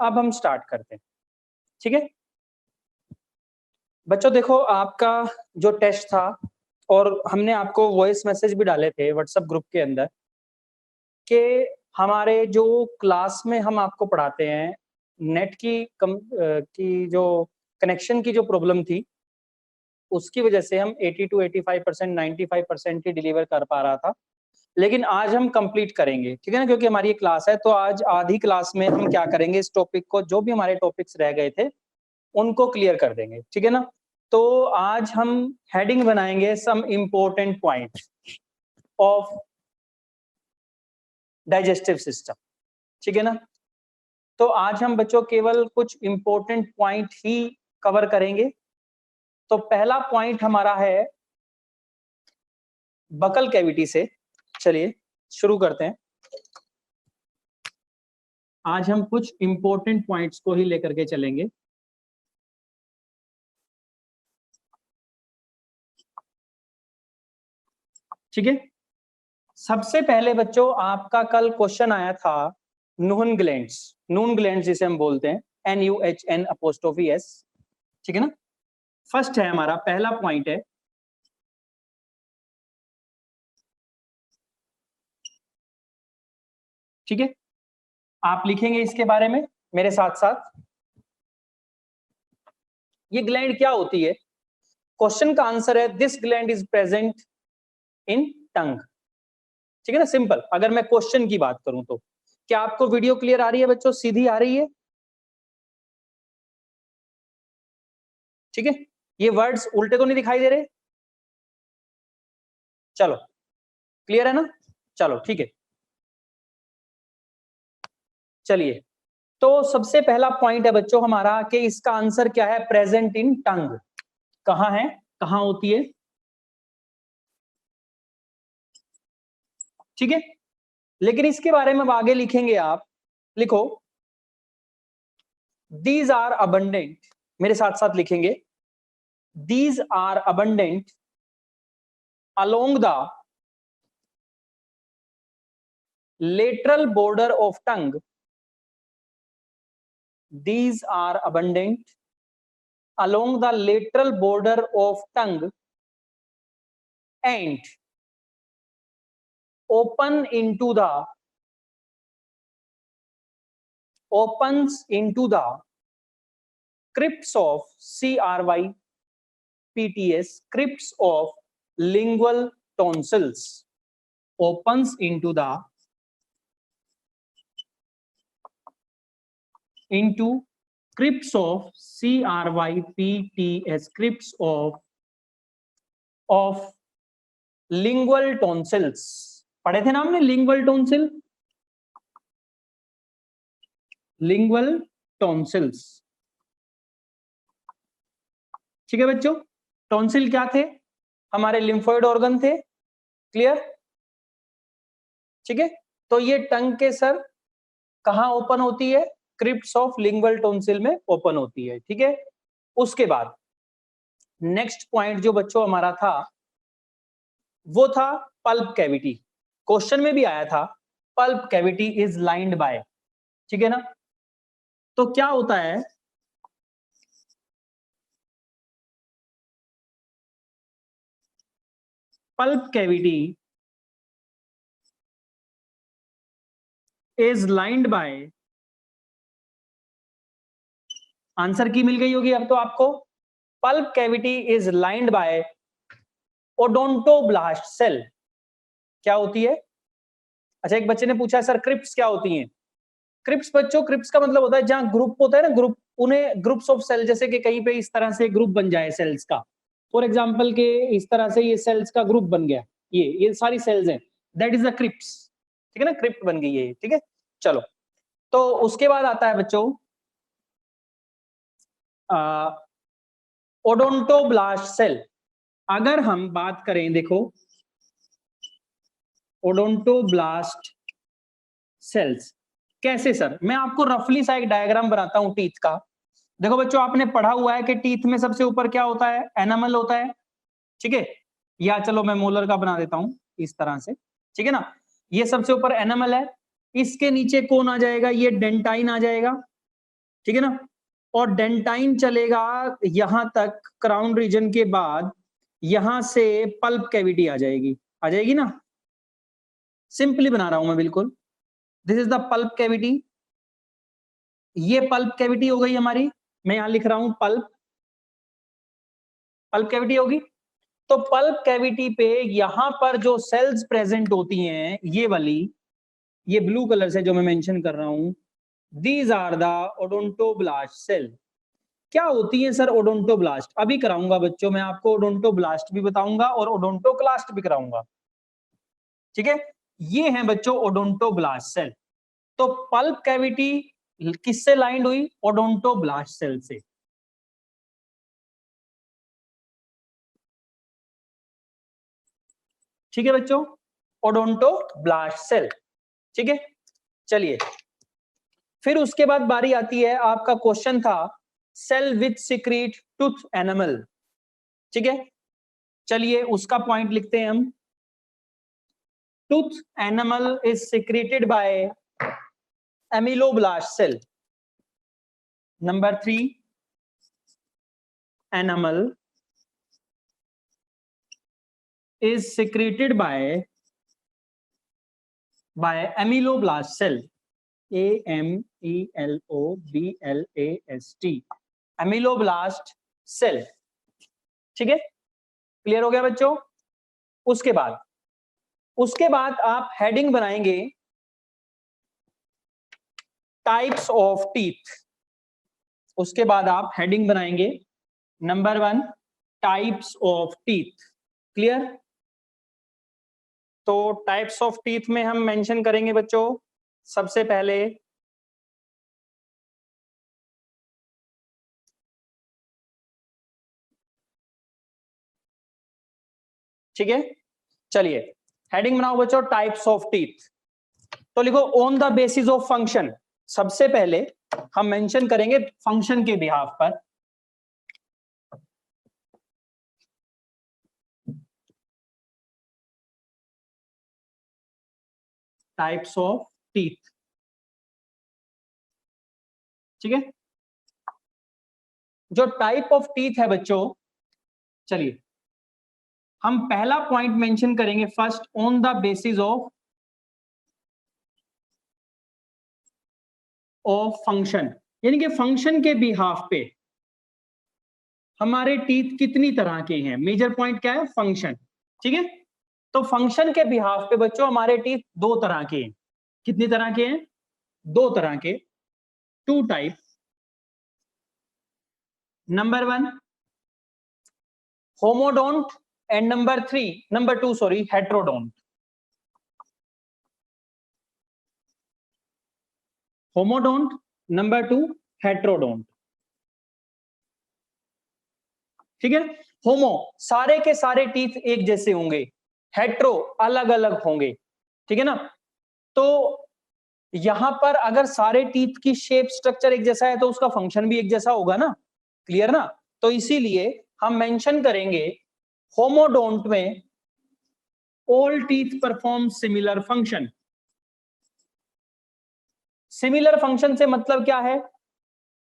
अब हम स्टार्ट करते हैं, ठीक है बच्चों। देखो आपका जो टेस्ट था और हमने आपको वॉइस मैसेज भी डाले थे व्हाट्सएप ग्रुप के अंदर कि हमारे जो क्लास में हम आपको पढ़ाते हैं नेट की जो कनेक्शन की जो प्रॉब्लम थी उसकी वजह से हम 80 to 85%, 95% ही डिलीवर कर पा रहा था, लेकिन आज हम कंप्लीट करेंगे, ठीक है ना, क्योंकि हमारी ये क्लास है। तो आज आधी क्लास में हम क्या करेंगे, इस टॉपिक को, जो भी हमारे टॉपिक्स रह गए थे उनको क्लियर कर देंगे, ठीक है ना। तो आज हम हेडिंग बनाएंगे some important point of digestive system, ठीक है ना। तो आज हम बच्चों केवल कुछ इंपॉर्टेंट पॉइंट ही कवर करेंगे। तो पहला पॉइंट हमारा है बकल कैविटी से। चलिए शुरू करते हैं। आज हम कुछ इंपॉर्टेंट पॉइंट्स को ही लेकर के चलेंगे। ठीक है, सबसे पहले बच्चों आपका कल क्वेश्चन आया था नून ग्लैंड्स जिसे हम बोलते हैं NUHN', ठीक है ना। फर्स्ट है हमारा पहला पॉइंट है ठीक है, आप लिखेंगे इसके बारे में मेरे साथ साथ। ये ग्लैंड क्या होती है, क्वेश्चन का आंसर है this gland is present in tongue, ठीक है ना। सिंपल, अगर मैं क्वेश्चन की बात करूं तो क्या आपको वीडियो क्लियर आ रही है बच्चों, सीधी आ रही है, ठीक है। ये वर्ड्स उल्टे तो नहीं दिखाई दे रहे, चलो क्लियर है ना, चलो ठीक है। चलिए, तो सबसे पहला पॉइंट है बच्चों हमारा कि इसका आंसर क्या है, प्रेजेंट इन टंग। कहां है, कहां होती है, ठीक है। लेकिन इसके बारे में अब आगे लिखेंगे आप, लिखो दीज आर अबंडेंट, मेरे साथ साथ लिखेंगे these are abundant along the lateral border of tongue. These are abundant along the lateral border of tongue and opens into the crypts of crypts of lingual tonsils, opens into crypts of crypts of lingual tonsils। पढ़े थे ना हमने lingual tonsils, ठीक है बच्चों। Tonsil क्या थे, हमारे लिम्फोइड ऑर्गन थे, क्लियर, ठीक है। तो ये टंग के सर कहां ओपन होती है, क्रिप्ट्स ऑफ लिंगुअल टॉन्सिल में ओपन होती है, ठीक है। उसके बाद नेक्स्ट पॉइंट जो बच्चों हमारा था वो था पल्प कैविटी। क्वेश्चन में भी आया था pulp cavity is lined by, ठीक है ना। तो क्या होता है, pulp cavity is lined by, answer की मिल गई होगी अब तो आपको। Pulp cavity is lined by odontoblast cell. क्या होती है, अच्छा एक बच्चे ने पूछा सर क्रिप्स क्या होती हैं। क्रिप्स बच्चों, क्रिप्स का मतलब होता है जहां ग्रुप होता है ना, ग्रुप, उन्हें ग्रुप्स ऑफ सेल, जैसे कि कहीं पे इस तरह से ग्रुप बन जाए सेल्स का, फॉर एग्जांपल के इस तरह से ये सेल्स का ग्रुप बन गया, ये सारी सेल्स हैं, दैट इज द क्रिप्स, ठीक है ना, क्रिप्ट बन गई है, ठीक है। चलो, तो उसके बाद आता है बच्चों ओडोंटोब्लास्ट सेल। अगर हम बात करें, देखो ओडोंटोब्लास्ट सेल्स कैसे, सर मैं आपको रफली सा एक डायग्राम बनाता हूं टीथ का। देखो बच्चों, आपने पढ़ा हुआ है कि टीथ में सबसे ऊपर क्या होता है, एनामल होता है, ठीक है। या चलो मैं मोलर का बना देता हूं इस तरह से, ठीक है ना। ये सबसे ऊपर एनामल है, इसके नीचे कौन आ जाएगा, ये डेंटाइन आ जाएगा, ठीक है ना। और डेंटाइन चलेगा यहां तक, क्राउन रीजन के बाद यहां से पल्प कैविटी आ जाएगी ना। सिंपली बना रहा हूं मैं बिल्कुल। This is the pulp cavity, ये पल्प कैविटी हो गई हमारी, मैं यहां लिख रहा हूं पल्प कैविटी होगी। तो पल्प कैविटी पे यहां पर जो सेल्स प्रेजेंट होती हैं, ये वाली, ये ब्लू कलर से जो मैं मेंशन कर रहा हूं, these are the odontoblast cell. क्या होती है सर ओडोंटोब्लास्ट? अभी कराऊंगा बच्चों, मैं आपको ओडोंटोब्लास्ट भी बताऊंगा और ओडोंटोक्लास्ट भी कराऊंगा, ठीक है। ये है बच्चों ओडोंटोब्लास्ट सेल। तो पल्प कैविटी किससे लाइंड हुई? ओडोंटोब्लास्ट सेल से। ठीक है बच्चों, ओडोंटोब्लास्ट सेल, ठीक है। चलिए, फिर उसके बाद बारी आती है, आपका क्वेश्चन था cell with secrete tooth enamel, ठीक है। चलिए उसका पॉइंट लिखते हैं हम। Tooth enamel is secreted by amyloblast cell. Number 3, enamel is secreted by amyloblast cell. AMELOBLAST, amyloblast cell, ठीक है। क्लियर हो गया बच्चों? उसके बाद आप हेडिंग बनाएंगे टाइप्स ऑफ टीथ। उसके बाद आप हेडिंग बनाएंगे number 1 types of teeth. Clear? तो टाइप्स ऑफ टीथ में हम मेंशन करेंगे बच्चों, सबसे पहले ठीक है। चलिए हेडिंग बनाओ बच्चों टाइप्स ऑफ टीथ। तो लिखो on the basis of function. सबसे पहले हम मेंशन करेंगे फंक्शन के बिहाफ पर। टाइप्स ऑफ टीथ, ठीक है। जो टाइप ऑफ टीथ है बच्चों, चलिए हम पहला पॉइंट मेंशन करेंगे first, on the basis of function, यानी कि फंक्शन के बिहाफ पे हमारे टीथ कितनी तरह के हैं। मेजर पॉइंट क्या है? फंक्शन, ठीक है। तो फंक्शन के बिहाफ पे बच्चों हमारे टीथ दो तरह के हैं। कितनी तरह के हैं? दो तरह के, 2 type. Number 1 homodont and number 2 sorry heterodont. Homodont, number 2 heterodont, ठीक है। होमो सारे के सारे टीथ एक जैसे होंगे, हेट्रो अलग अलग होंगे, ठीक है ना। तो यहां पर अगर सारे टीथ की शेप स्ट्रक्चर एक जैसा है तो उसका फंक्शन भी एक जैसा होगा ना। क्लियर ना। तो इसीलिए हम मेंशन करेंगे होमोडोंट में all teeth perform similar function. Similar function से मतलब क्या है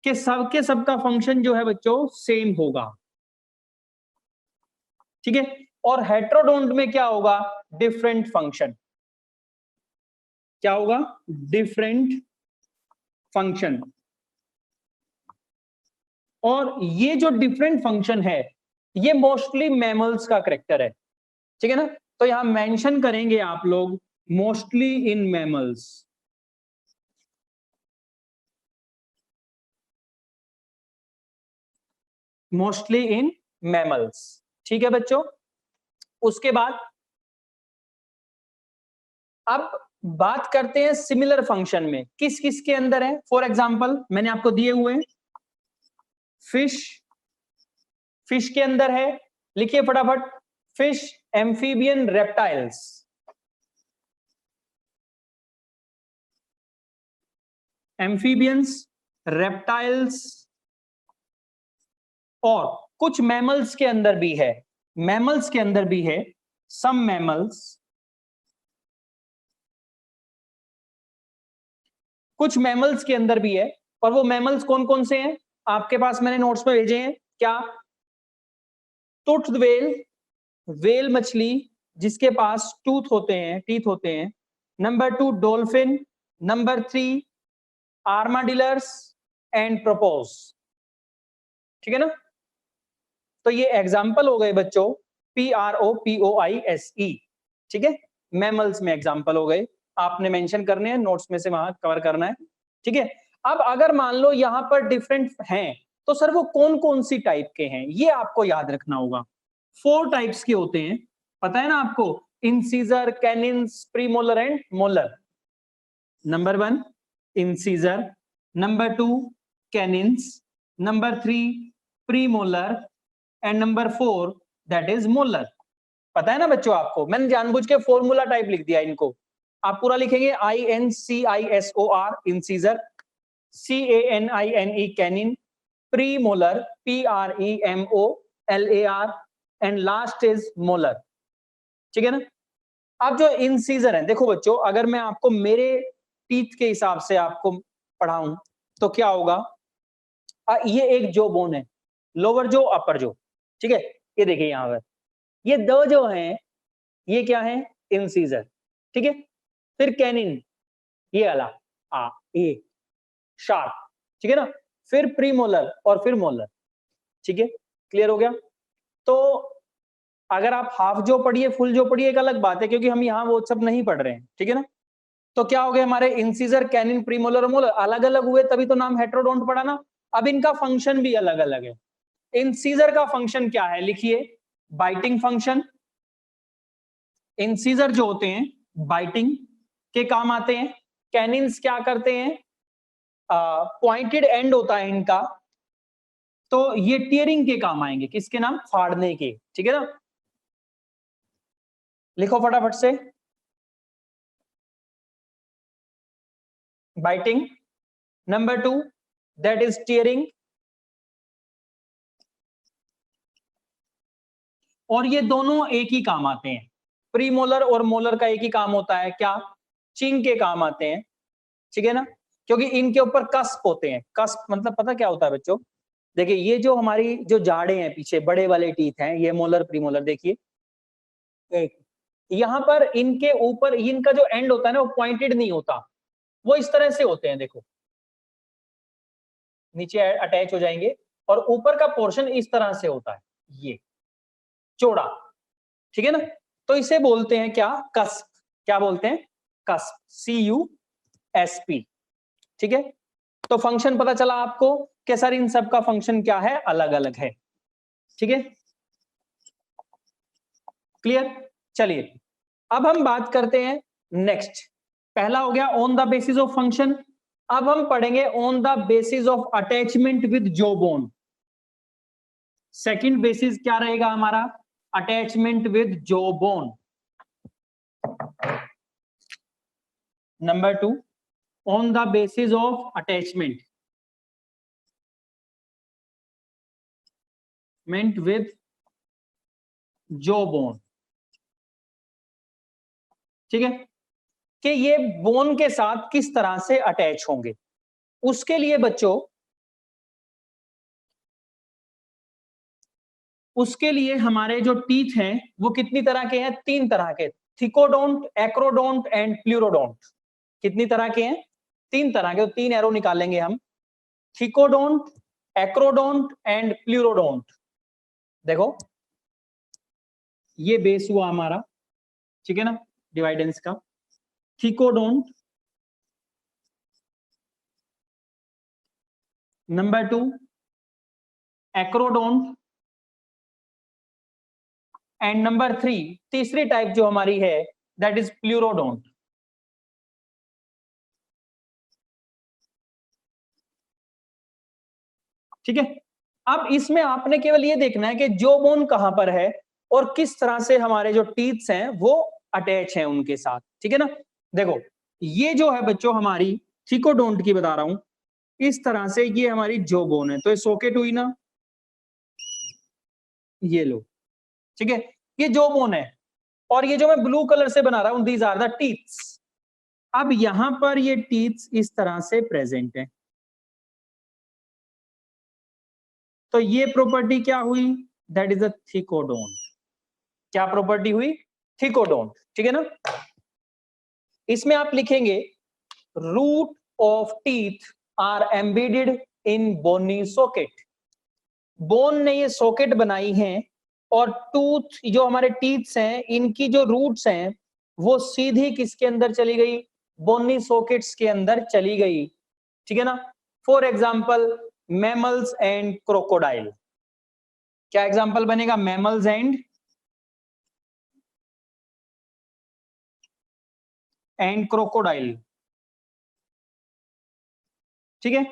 कि सबके सबका फंक्शन जो है बच्चों सेम होगा, ठीक है। और हेट्रोडोंट में क्या होगा? Different function. क्या होगा? Different function. और ये जो डिफरेंट फंक्शन है ये मोस्टली मैमल्स का करेक्टर है, ठीक है ना। तो यहां मेंशन करेंगे आप लोग mostly in mammals, mostly in mammals, ठीक है बच्चों। उसके बाद अब बात करते हैं सिमिलर फंक्शन में किस किस के अंदर है। फॉर एग्जांपल मैंने आपको दिए हुए हैं, फिश के अंदर है, लिखिए फटाफट, fish, amphibian, reptiles. Amphibians, reptiles, और कुछ मैमल्स के अंदर भी है, मैमल्स के अंदर भी है, सम मैमल्स, कुछ मैमल्स के अंदर भी है और वो मैमल्स कौन कौन से हैं आपके पास, मैंने नोट्स में भेजे हैं क्या? टूथ वेल, वेल मछली जिसके पास टूथ होते हैं, टीथ होते हैं। Number 2 dolphin, number 3 armadillos and porpoise. ठीक है ना? तो ये एग्जाम्पल हो गए बच्चों, PROPOISE। ठीक है, मैमल्स में एग्जाम्पल हो गए, आपने मेंशन करने हैं नोट्स में से, वहां कवर करना है। ठीक है, अब अगर मान लो यहां पर डिफरेंट हैं तो सर वो कौन कौन सी टाइप के हैं, ये आपको याद रखना होगा। 4 टाइप्स के होते हैं, पता है ना आपको, incisor, canines, premolar and molar. Number 1 incisor, number 2 canines, number 3 premolar and number 4 that is molar. पता है ना बच्चों आपको, मैंने जानबूझ के फॉर्मूला टाइप लिख दिया इनको। आप पूरा लिखेंगे INCISOR incisor, CANINE canine, premolar PREMOLAR and last is molar. ठीक है ना? अब जो इंसीजर है, देखो बच्चों, अगर मैं आपको मेरे टीथ के हिसाब से आपको पढ़ाऊं तो क्या होगा, ये एक जो बोन है, लोअर जो, अपर जो। ठीक है, ये देखिए यहां पर ये दो जो हैं, ये क्या है, इंसीजर। ठीक है, फिर कैनिन, ये वाला ये शार्प। ठीक है ना, फिर प्रीमोलर और फिर मोलर। ठीक है, क्लियर हो गया? तो अगर आप हाफ जो पढ़िए, फुल जो पढ़िए, एक अलग बात है, क्योंकि हम यहाँ वो सब नहीं पढ़ रहे हैं। ठीक है ना? तो क्या हो गया, हमारे इंसीजर, कैनिन, प्रीमोलर और मोलर अलग अलग हुए, तभी तो नाम हेटेरोडोंट पड़ा ना। अब इनका फंक्शन भी अलग अलग है। इंसीजर का फंक्शन क्या है, लिखिए, बाइटिंग फंक्शन। इंसीजर जो होते हैं बाइटिंग के काम आते हैं। कैनिन्स क्या करते हैं, पॉइंटेड एंड होता है इनका, तो ये टियरिंग के काम आएंगे, किसके नाम, फाड़ने के। ठीक है ना? लिखो फटाफट से, biting, number 2 that is tearing, और ये दोनों एक ही काम आते हैं। प्रीमोलर और मोलर का एक ही काम होता है, क्या, चिंग के काम आते हैं। ठीक है ना? क्योंकि इनके ऊपर कस्प होते हैं। कस्प मतलब पता क्या होता है बच्चों, देखिए ये जो हमारी जो जाड़े हैं पीछे, बड़े वाले टीथ हैं, ये मोलर प्रीमोलर, देखिए एक यहां पर इनके ऊपर इनका जो एंड होता है ना, वो पॉइंटेड नहीं होता, वो इस तरह से होते हैं, देखो नीचे अटैच हो जाएंगे, और ऊपर का पोर्शन इस तरह से होता है, ये चौड़ा। ठीक है ना? तो इसे बोलते हैं क्या, कस्प। क्या बोलते हैं, कस्प, CUSP। ठीक है, तो फंक्शन पता चला आपको कि सर इन सब का फंक्शन क्या है, अलग अलग है। ठीक है, क्लियर? चलिए अब हम बात करते हैं नेक्स्ट। पहला हो गया on the basis of function, अब हम पढ़ेंगे on the basis of attachment with जो बोन। सेकंड बेसिस क्या रहेगा हमारा, अटैचमेंट विद जो bone. Number 2 on the basis of attachment with जो बोन। ठीक है, कि ये बोन के साथ किस तरह से अटैच होंगे। उसके लिए बच्चों, उसके लिए हमारे जो टीथ हैं वो कितनी तरह के हैं, 3 तरह के, थिकोडोंट, एक्रोडोंट एंड प्लूरोडोंट। कितनी तरह के हैं, 3 तरह के, तो 3 एरो निकालेंगे हम, थिकोडोंट, एक्रोडोंट एंड प्लूरोडोंट। देखो ये बेस हुआ हमारा, ठीक है ना, डिवाइडेंस का, थिकोडोंट, नंबर 2 एक्रोडोंट एंड नंबर 3 तीसरी टाइप जो हमारी है दैट इज प्लूरोडोंट। ठीक है, अब इसमें आपने केवल ये देखना है कि जो बोन कहां पर है और किस तरह से हमारे जो टीथ्स हैं वो अटैच हैं उनके साथ। ठीक है ना, देखो ये जो है बच्चों हमारी थिकोडोंट की बता रहा हूं, इस तरह से ये हमारी जो बोन है, तो ये सॉकेट हुई ना, ये लो। ठीक है, ये जो बोन है, और ये जो मैं ब्लू कलर से बना रहा हूं, दीज आर द टीथ्स। अब यहां पर ये टीथ्स इस तरह से प्रेजेंट है। तो ये प्रॉपर्टी क्या हुई, दैट इज अ थिकोडोंट। क्या प्रॉपर्टी हुई, थिकोडोंट, ठीक है ना। इसमें आप लिखेंगे root of teeth are embedded in bony socket. Bone ने ये सॉकेट बनाई है और टूथ जो हमारे टीथ्स हैं इनकी जो रूट्स हैं वो सीधी किसके अंदर चली गई, बोनी सॉकेट्स के अंदर चली गई, ठीक है ना। For example mammals and crocodile. क्या एग्जाम्पल बनेगा, मैमल्स एंड क्रोकोडाइल, ठीक है।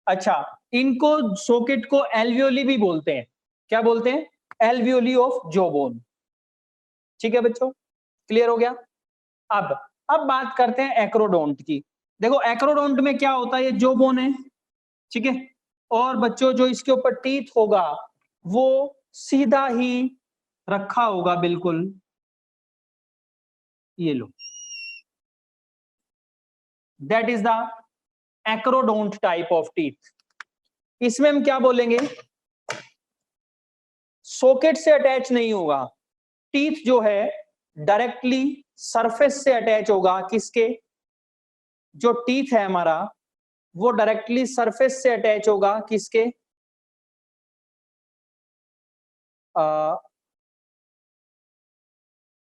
अच्छा, इनको सॉकेट को एल्वियोली भी बोलते हैं। क्या बोलते हैं, एल्वियोली ऑफ जॉबोन, ठीक है बच्चों, क्लियर हो गया। अब बात करते हैं एक्रोडोंट की। देखो एक्रोडोंट में क्या होता है, ये जॉबोन है, ठीक है। और बच्चों जो इसके ऊपर टीथ होगा वो सीधा ही रखा होगा, बिल्कुल ये लो, that is the acrodont type of teeth. इसमें हम क्या बोलेंगे, सॉकेट से अटैच नहीं होगा, टीथ जो है डायरेक्टली सरफेस से अटैच होगा। किसके, जो टीथ है हमारा वो डायरेक्टली सरफेस से अटैच होगा, किसके,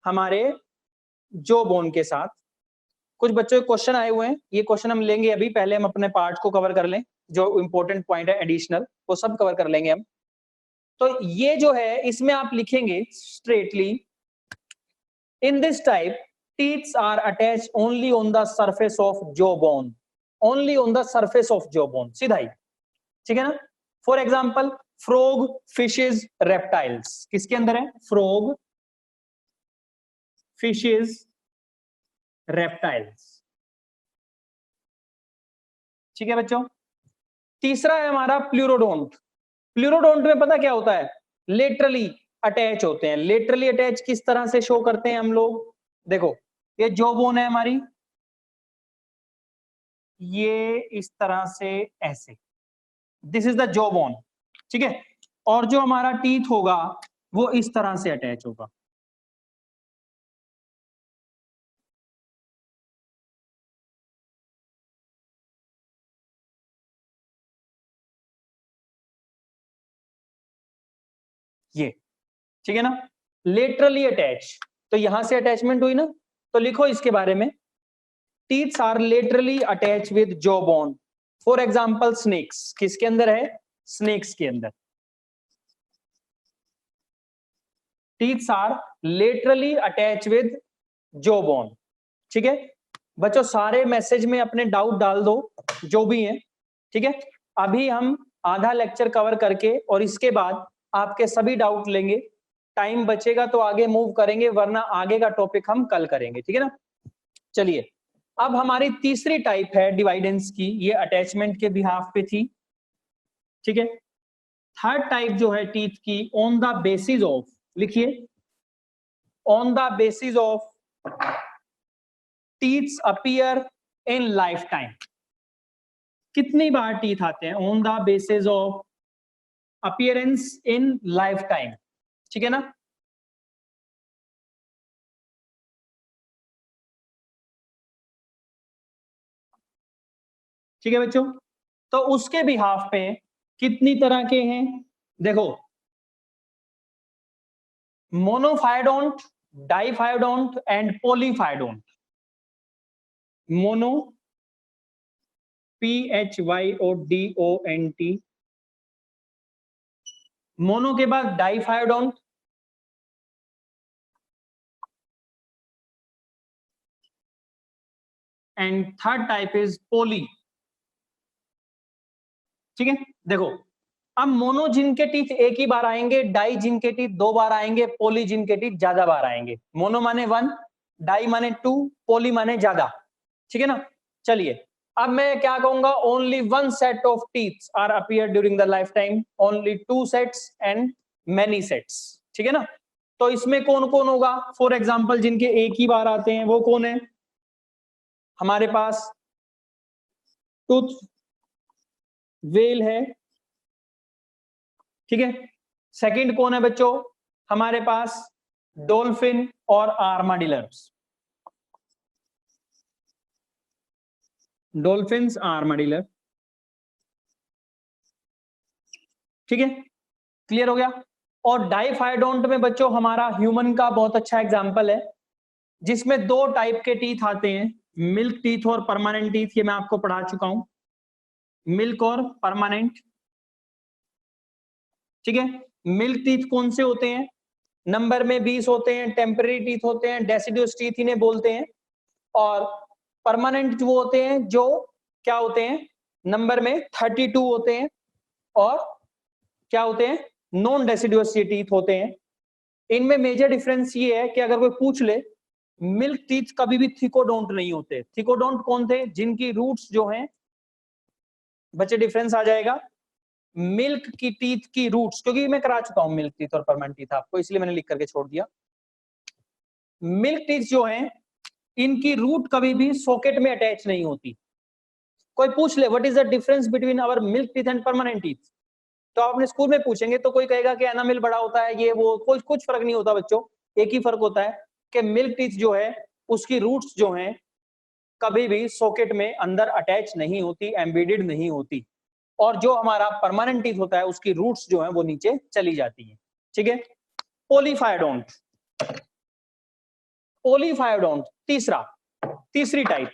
हमारे जो बोन के साथ। कुछ बच्चों के क्वेश्चन आए हुए हैं, ये क्वेश्चन हम लेंगे अभी, पहले हम अपने पार्ट को कवर कर लें, जो इंपॉर्टेंट पॉइंट है एडिशनल वो सब कवर कर लेंगे हम। तो ये जो है इसमें आप लिखेंगे straightly, in this type teeth are attached only on the surface of jawbone, only on the surface of jawbone, सीधा ही, ठीक है ना। For example frog, fishes, reptiles, किसके अंदर है, फ्रॉग, फिशेज, रेप्टाइल्स, ठीक है बच्चों। तीसरा है हमारा प्लूरोडोंट। प्लूरोडोंट में पता क्या होता है, लेटरली अटैच होते हैं। लेटरली अटैच किस तरह से शो करते हैं हम लोग, देखो ये जो बोन है हमारी, ये इस तरह से ऐसे, this is the jaw bone, ठीक है। और जो हमारा टीथ होगा वो इस तरह से अटैच होगा, ये, ठीक है ना, लेटरली अटैच। तो यहां से अटैचमेंट हुई ना, तो लिखो इसके बारे में, teeths are laterally attach with jaw bone. For example snakes, किसके अंदर है, स्नेक्स के अंदर teeths are laterally attach with jaw bone, ठीक है। बच्चों सारे मैसेज में अपने डाउट डाल दो जो भी है, ठीक है। अभी हम आधा लेक्चर कवर करके और इसके बाद आपके सभी डाउट लेंगे, टाइम बचेगा तो आगे मूव करेंगे, वरना आगे का टॉपिक हम कल करेंगे, ठीक है ना। चलिए, अब हमारी तीसरी टाइप है डिवाइडेंस की, ये अटैचमेंट के बिहाफ पे थी, ठीक है। थर्ड टाइप जो है टीथ की, ऑन द बेसिस ऑफ, लिखिए, on the basis of teeths appear in life time. कितनी बार टीथ आते हैं, on the basis of appearance in life time, ठीक है ना। ठीक है बच्चों, तो उसके बिहाफ पे कितनी तरह के हैं, देखो, मोनोफाइडोंट, डाइफाइडोंट एंड पॉलीफाइडोंट। मोनो, PHYODONT, मोनो के बाद डाइफाइडोंट, एंड थर्ड टाइप इज पोली, ठीक है। देखो, अब मोनो जिनके टीथ एक ही बार आएंगे, डाई जिनके टीथ दो बार आएंगे, पोली जिनके टीथ ज्यादा बार आएंगे। मोनो माने 1, डाई माने 2, पोली माने ज्यादा, ठीक है ना। चलिए, अब मैं क्या कहूंगा, only one set of teeth are appear during the life time, only 2 sets and many sets, ठीक है ना। तो इसमें कौन कौन होगा, फॉर एग्जाम्पल जिनके एक ही बार आते हैं वो कौन है, हमारे पास टूथ वेल है, ठीक है। सेकंड कौन है बच्चों, हमारे पास डॉल्फिन और आर्माडिलर्स, डॉल्फिन्स आर्माडिलर, ठीक है, क्लियर हो गया। और डाइफाइडोंट में बच्चों हमारा ह्यूमन का बहुत अच्छा एग्जांपल है, जिसमें दो टाइप के टीथ आते हैं, मिल्क टीथ और परमानेंट टीथ, ये मैं आपको पढ़ा चुका हूं, मिल्क और परमानेंट, ठीक है। मिल्क टीथ कौन से होते हैं, नंबर में 20 होते हैं, टेम्पररी टीथ होते हैं, डेसिडुअस टीथ इन्हें बोलते हैं। और परमानेंट वो होते हैं जो क्या होते हैं, नंबर में 32 होते हैं, और क्या होते हैं, नॉन डेसिडुअस टीथ होते हैं। इनमें मेजर डिफरेंस ये है कि अगर कोई पूछ ले, मिल्क टीथ कभी भी थिकोडोंट नहीं होते। थिकोडोंट कौन थे, जिनकी रूट्स जो हैं बच्चे, डिफरेंस आ जाएगा, मिल्क की टीथ की रूट्स, क्योंकि मैं करा चुका हूं मिल्क टीथ और परमानेंट टीथ आपको, इसलिए मैंने लिख करके छोड़ दिया। मिल्क टीथ जो हैं इनकी रूट कभी भी सॉकेट में अटैच नहीं होती। कोई पूछ ले what is the difference between our milk teeth and permanent teeth, तो आप अपने स्कूल में पूछेंगे तो कोई कहेगा कि एनामिल बड़ा होता है, ये वो, कुछ फर्क नहीं होता बच्चों। एक ही फर्क होता है कि मिल्क टीथ जो है उसकी रूट्स जो हैं कभी भी सॉकेट में अंदर अटैच नहीं होती, एम्बेडेड नहीं होती। और जो हमारा परमानेंट टीथ होता है उसकी रूट्स जो है वो नीचे चली जाती है, ठीक है। पोलीफायोडोंट, पोलीफायोडोंट तीसरी टाइप,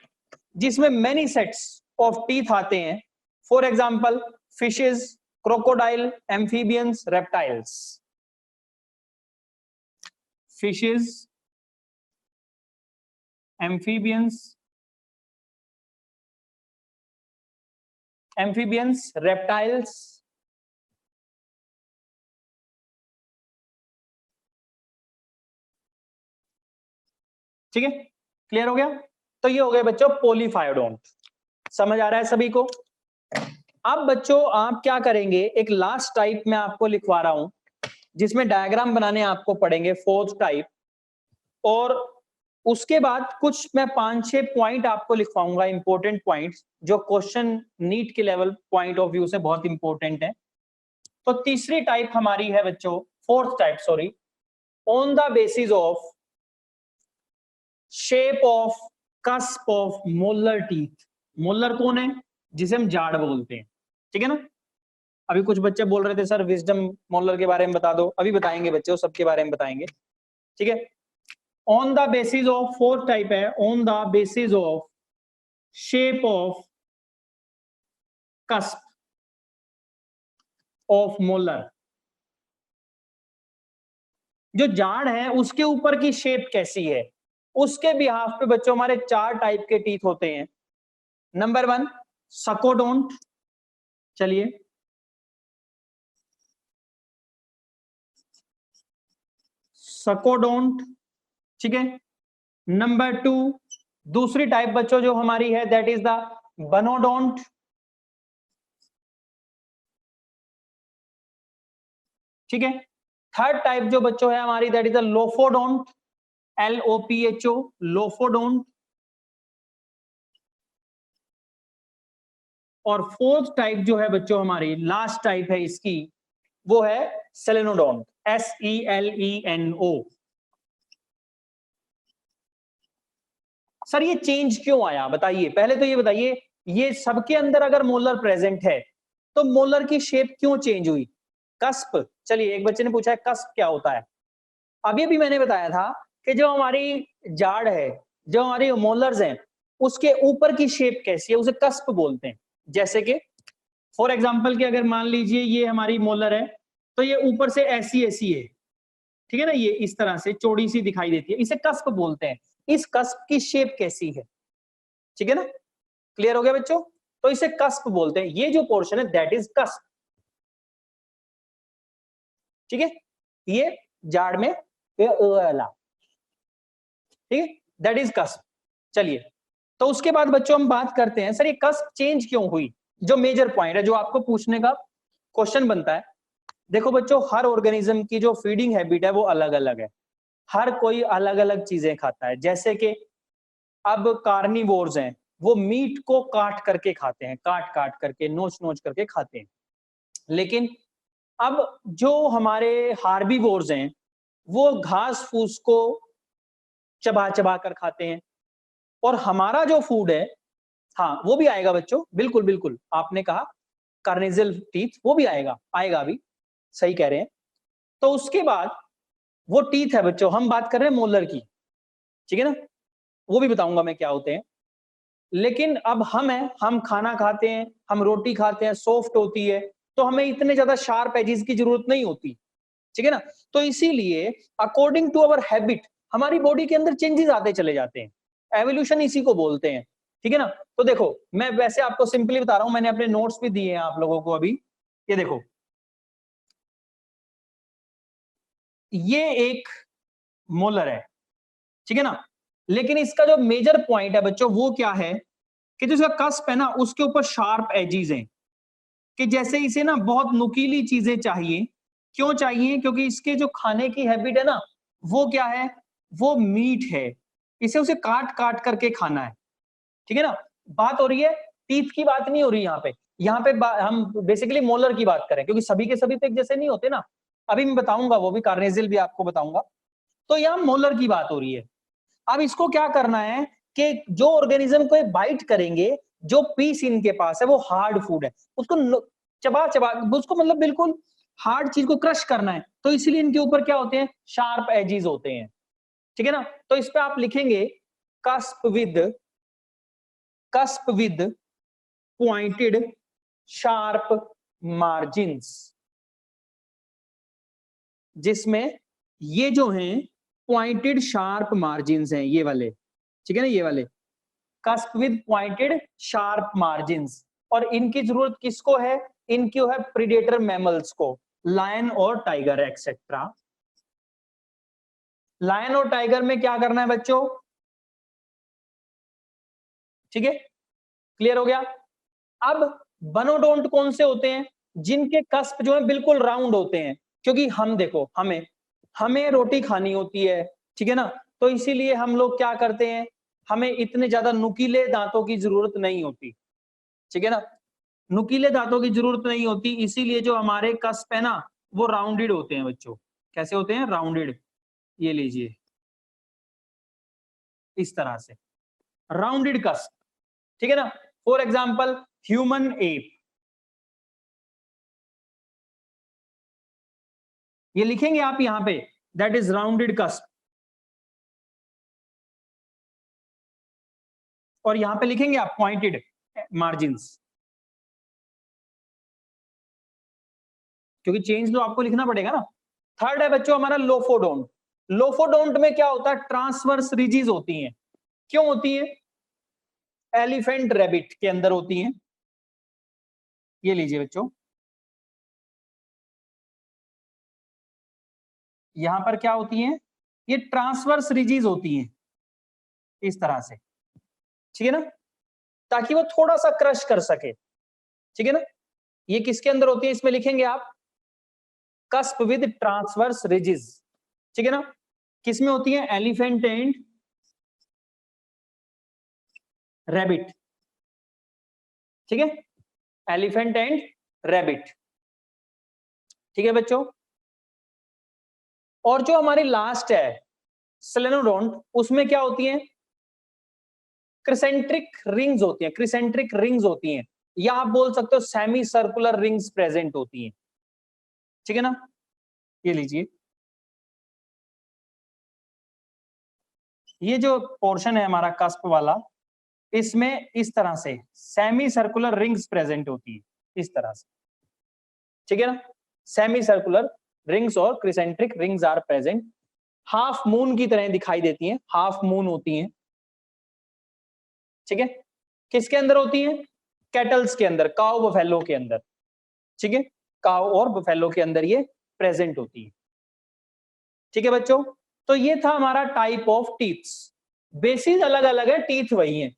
जिसमें मेनी सेट्स ऑफ टीथ आते हैं। For example fishes, crocodile, amphibians, reptiles, fishes, amphibians, reptiles, ठीक है, क्लियर हो गया। तो ये हो गए बच्चों पोलीफायोडोंट, समझ आ रहा है सभी को। अब बच्चों आप क्या करेंगे, एक लास्ट टाइप में आपको लिखवा रहा हूं, जिसमें डायग्राम बनाने आपको पड़ेंगे, फोर्थ टाइप। और उसके बाद कुछ मैं 5-6 पॉइंट आपको लिखवाऊंगा, इंपॉर्टेंट पॉइंट्स, जो क्वेश्चन नीट के लेवल पॉइंट ऑफ व्यू से बहुत इंपॉर्टेंट है। तो तीसरी टाइप हमारी है बच्चों, fourth type sorry, on the basis of shape of cusp of molar teeth. Molar कौन है, जिसे हम जाड़ बोलते हैं, ठीक है ना। अभी कुछ बच्चे बोल रहे थे सर विजडम मोलर के बारे में बता दो, अभी बताएंगे बच्चों, सबके बारे में बताएंगे, ठीक है। On the basis of, fourth type है, on the basis of shape of cusp of molar, जो जाड़ है उसके ऊपर की शेप कैसी है, उसके बिहाफ पे बच्चों हमारे 4 टाइप के टीथ होते हैं। नंबर 1 सकोडोंट, चलिए सकोडोंट, ठीक है। नंबर 2 दूसरी टाइप बच्चों जो हमारी है दैट इज द बनोडोंट, ठीक है। थर्ड टाइप जो बच्चों है हमारी दैट इज द लोफोडोंट, LOPHO, लोफोडोंट। और फोर्थ टाइप जो है बच्चों हमारी लास्ट टाइप है इसकी, वो है सेलेनोडोंट, SELENO। सर ये चेंज क्यों आया बताइए, पहले तो ये बताइए, ये सबके अंदर अगर मोलर प्रेजेंट है तो मोलर की शेप क्यों चेंज हुई। कस्प, चलिए एक बच्चे ने पूछा है कस्प क्या होता है। अभी भी मैंने बताया था कि जो हमारी जाड़ है, जो हमारी मोलर्स हैं, उसके ऊपर की शेप कैसी है उसे कस्प बोलते हैं। जैसे कि फॉर एग्जांपल कि अगर मान लीजिए ये हमारी मोलर है, तो ये ऊपर से ऐसी ऐसी है, ठीक है ना, ये इस तरह से चौड़ी सी दिखाई देती है, इसे कस्प बोलते हैं। इस कस्प की शेप कैसी है, ठीक है ना, क्लियर हो गया बच्चों। तो इसे कस्प बोलते हैं, ये जो पोर्शन है दैट इज कस्प, ठीक है। ये जाड़ में ठीक है, दैट इज कस्प। चलिए, तो उसके बाद बच्चों हम बात करते हैं सर ये कस्प चेंज क्यों हुई, जो मेजर पॉइंट है जो आपको पूछने का क्वेश्चन बनता है। देखो बच्चों हर ऑर्गेनिज्म की जो फीडिंग हैबिट है वो अलग अलग है, हर कोई अलग अलग चीजें खाता है। जैसे कि अब कार्निवोर्स हैं, वो मीट को काट करके खाते हैं, काट काट करके, नोच नोच करके खाते हैं। लेकिन अब जो हमारे हार्बीवोर्स हैं वो घास फूस को चबा चबा कर खाते हैं, और हमारा जो फूड है, हाँ वो भी आएगा बच्चों, बिल्कुल बिल्कुल आपने कहा कार्निजल टीथ, वो भी आएगा, आएगा अभी, सही कह रहे हैं। तो उसके बाद वो टीथ है बच्चों, हम बात कर रहे हैं मोलर की, ठीक है ना, वो भी बताऊंगा मैं क्या होते हैं। लेकिन अब हम हैं, हम खाना खाते हैं, हम रोटी खाते हैं, सॉफ्ट होती है, तो हमें इतने ज्यादा शार्प एजेस की जरूरत नहीं होती, ठीक है ना। तो इसीलिए अकॉर्डिंग टू अवर हैबिट हमारी बॉडी के अंदर चेंजेस आते चले जाते हैं, एवोल्यूशन इसी को बोलते हैं, ठीक है ना। तो देखो मैं वैसे आपको सिंपली बता रहा हूं, मैंने अपने नोट्स भी दिए हैं आप लोगों को अभी, ये देखो, ये एक मोलर है, ठीक है ना। लेकिन इसका जो मेजर पॉइंट है बच्चों वो क्या है कि जो इसका कस्प है ना उसके ऊपर शार्प एजेस हैं, कि जैसे इसे ना बहुत नुकीली चीजें चाहिए। क्यों चाहिए? क्योंकि इसके जो खाने की हैबिट है ना वो क्या है, वो मीट है, इसे उसे काट काट करके खाना है, ठीक है ना। बात हो रही है टीथ की, बात नहीं हो रही यहाँ पे हम बेसिकली मोलर की बात करें, क्योंकि सभी के सभी तो एक जैसे नहीं होते ना, अभी मैं बताऊंगा, वो भी कार्नेजिल भी आपको बताऊंगा। तो यहाँ मोलर की बात हो रही है। अब इसको क्या करना है कि जो ऑर्गेनिज्म को बाइट करेंगे, जो पीस इनके पास है वो हार्ड फूड है, उसको चबा चबा, उसको मतलब बिल्कुल हार्ड चीज को क्रश करना है, तो इसलिए इनके ऊपर क्या होते हैं, शार्प एजेस होते हैं, ठीक है ना। तो इस पे आप लिखेंगे cusp with pointed sharp margins, जिसमें ये जो हैं पॉइंटेड शार्प मार्जिन्स हैं, ये वाले, ठीक है ना, ये वाले cusp with pointed sharp margins. और इनकी जरूरत किसको है, इनकी है प्रीडेटर मैमल्स को, लायन और टाइगर एक्सेट्रा। लायन और टाइगर में क्या करना है बच्चों, ठीक है, क्लियर हो गया। अब बनोडोंट कौन से होते हैं, जिनके कस्प जो है बिल्कुल राउंड होते हैं, क्योंकि हम देखो हमें हमें रोटी खानी होती है, ठीक है ना, तो इसीलिए हम लोग क्या करते हैं, हमें इतने ज्यादा नुकीले दांतों की जरूरत नहीं होती, ठीक है ना, नुकीले दांतों की जरूरत नहीं होती, इसीलिए जो हमारे कस्प है ना वो राउंडेड होते हैं बच्चों। कैसे होते हैं, राउंडेड, ये लीजिए इस तरह से राउंडेड कस्प, ठीक है ना। फॉर एग्जाम्पल ह्यूमन एप, ये लिखेंगे आप यहां पे, दैट इज राउंडेड कस्प, और यहां पे लिखेंगे आप पॉइंटेड मार्जिन्स, क्योंकि चेंज तो आपको लिखना पड़ेगा ना। थर्ड है बच्चों हमारा लोफोडोंट। लोफोडोंट में क्या होता है, ट्रांसवर्स रिजीज होती हैं। क्यों होती है, एलिफेंट रैबिट के अंदर होती हैं, ये लीजिए बच्चों, यहां पर क्या होती हैं, ये ट्रांसवर्स रिजीज होती हैं इस तरह से, ठीक है ना, ताकि वो थोड़ा सा क्रश कर सके, ठीक है ना। ये किसके अंदर होती है, इसमें लिखेंगे आप कस्प विद ट्रांसवर्स रिजिज, ठीक है ना। किसमें होती है, एलिफेंट एंड रैबिट, ठीक है, एलिफेंट एंड रैबिट, ठीक है बच्चों। और जो हमारी लास्ट है स्लेनोडोंट, उसमें क्या होती है, क्रिसेंट्रिक रिंग्स होती हैं, क्रिसेंट्रिक रिंग्स होती हैं, या आप बोल सकते हो सेमी सर्कुलर रिंग्स प्रेजेंट होती हैं, ठीक है ना। ये लीजिए, ये जो पोर्शन है हमारा कस्प वाला, इसमें इस तरह से सेमी सर्कुलर रिंग्स प्रेजेंट होती है, इस तरह से, ठीक है ना। सेमी सर्कुलर रिंग्स और crescentic rings are present, half moon की तरह दिखाई देती हैं, हाफ मून होती हैं, ठीक है। किसके अंदर होती हैं, कैटल्स के अंदर, काउ बफेलो के अंदर, ठीक है, काउ और बफेलो के अंदर ये प्रेजेंट होती है, ठीक है बच्चों। तो ये था हमारा टाइप ऑफ टीथ्स, बेसिस अलग अलग है, टीथ वही है,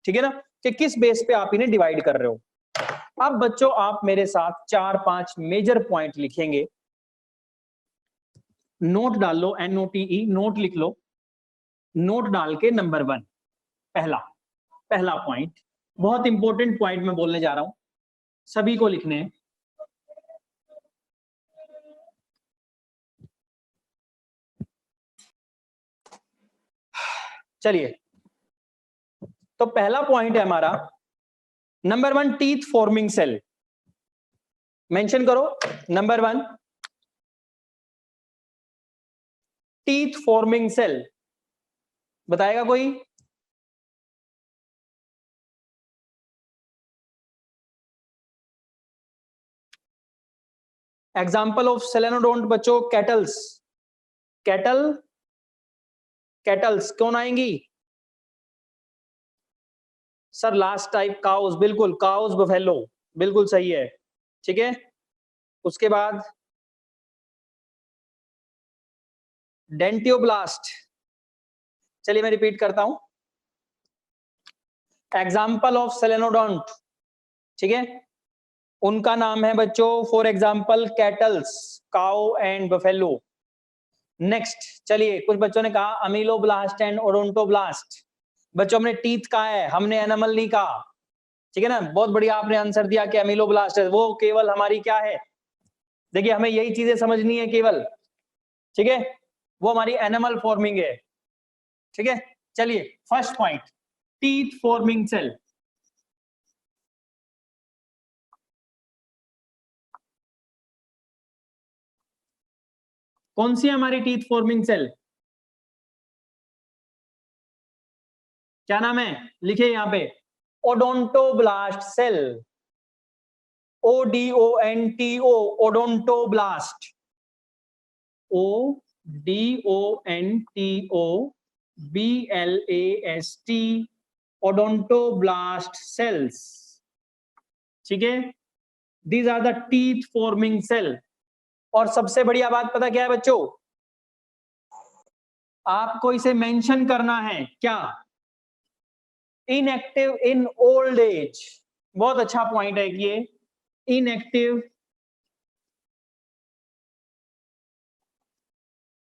ठीक है ना, कि किस बेस पे आप इन्हें डिवाइड कर रहे हो। अब बच्चों आप मेरे साथ 4-5 मेजर पॉइंट लिखेंगे, नोट डाल लो, NOTE नोट लिख लो, नोट डाल के नंबर 1, पहला पहला पॉइंट, बहुत इंपॉर्टेंट पॉइंट मैं बोलने जा रहा हूं, सभी को लिखने हैं। चलिए, तो पहला पॉइंट है हमारा number 1, teeth forming cell. Mention करो नंबर 1, टीथ फॉर्मिंग सेल। बताएगा कोई? एग्जाम्पल ऑफ सेलेनोडोंट बच्चों, कैटल्स। कैटल्स कौन आएंगी? सर लास्ट टाइप काउस, बिल्कुल काउस, बफेलो, बिल्कुल सही है। ठीक है, उसके बाद डेंटियोब्लास्ट। चलिए मैं रिपीट करता हूं, एग्जाम्पल ऑफ सेलेनोडोंट, ठीक है, उनका नाम है बच्चों for example kettles, cow and buffalo. Next, चलिए कुछ बच्चों ने कहा अमीलोब्लास्ट एंड ओडोंटोब्लास्ट। बच्चों हमने टीथ कहा है, हमने एनिमल नहीं कहा, ठीक है ना। बहुत बढ़िया आपने आंसर दिया कि अमीलोब्लास्ट है, वो केवल हमारी क्या है, देखिए हमें यही चीजें समझनी है केवल, ठीक है, वो हमारी एनिमल फॉर्मिंग है। ठीक है, चलिए first point, teeth forming cell. कौन सी है हमारी टीथ फॉर्मिंग सेल? क्या नाम है, लिखिए यहां पे, odontoblast cell, ODONTO, odontoblast, ODONTOBLAST, odontoblast cells. ठीक है, these are the teeth forming cell. और सबसे बढ़िया बात पता क्या है बच्चों, आपको इसे मेंशन करना है, क्या? Inactive in old as. बहुत अच्छा पॉइंट है कि ये inactive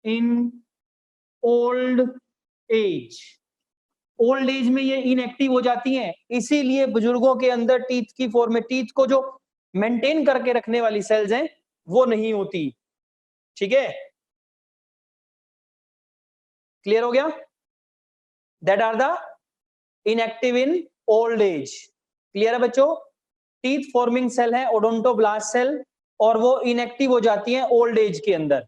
in old as. Old age में ये इनएक्टिव हो जाती हैं, इसीलिए बुजुर्गों के अंदर टीथ की फॉर्म में, टीथ को जो मेंटेन करके रखने वाली सेल्स हैं वो नहीं होती। ठीक है, क्लियर हो गया? That are the inactive in old age. Clear है बच्चों? टीथ फॉर्मिंग सेल है ओडोंटोब्लास्ट सेल, और वो इनएक्टिव हो जाती हैं ओल्ड एज के अंदर।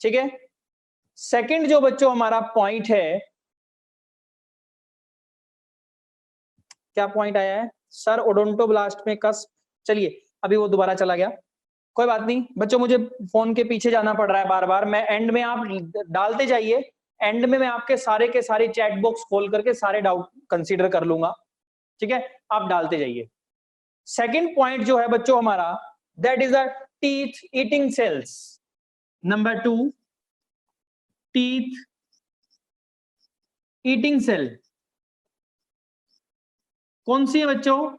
ठीक है, सेकंड जो बच्चों हमारा पॉइंट है, क्या पॉइंट आया है सर? ओडोंटोब्लास्ट में कस, चलिए अभी वो दोबारा चला गया, कोई बात नहीं बच्चों, मुझे फोन के पीछे जाना पड़ रहा है बार बार। मैं एंड में, आप डालते जाइए, एंड में मैं आपके सारे के सारे चैट बॉक्स खोल करके सारे डाउट कंसीडर कर लूंगा। ठीक है, आप डालते जाइए। सेकंड पॉइंट जो है बच्चों हमारा, that is the teeth eating cells. Number 2, teeth eating cell. कौन सी है बच्चों?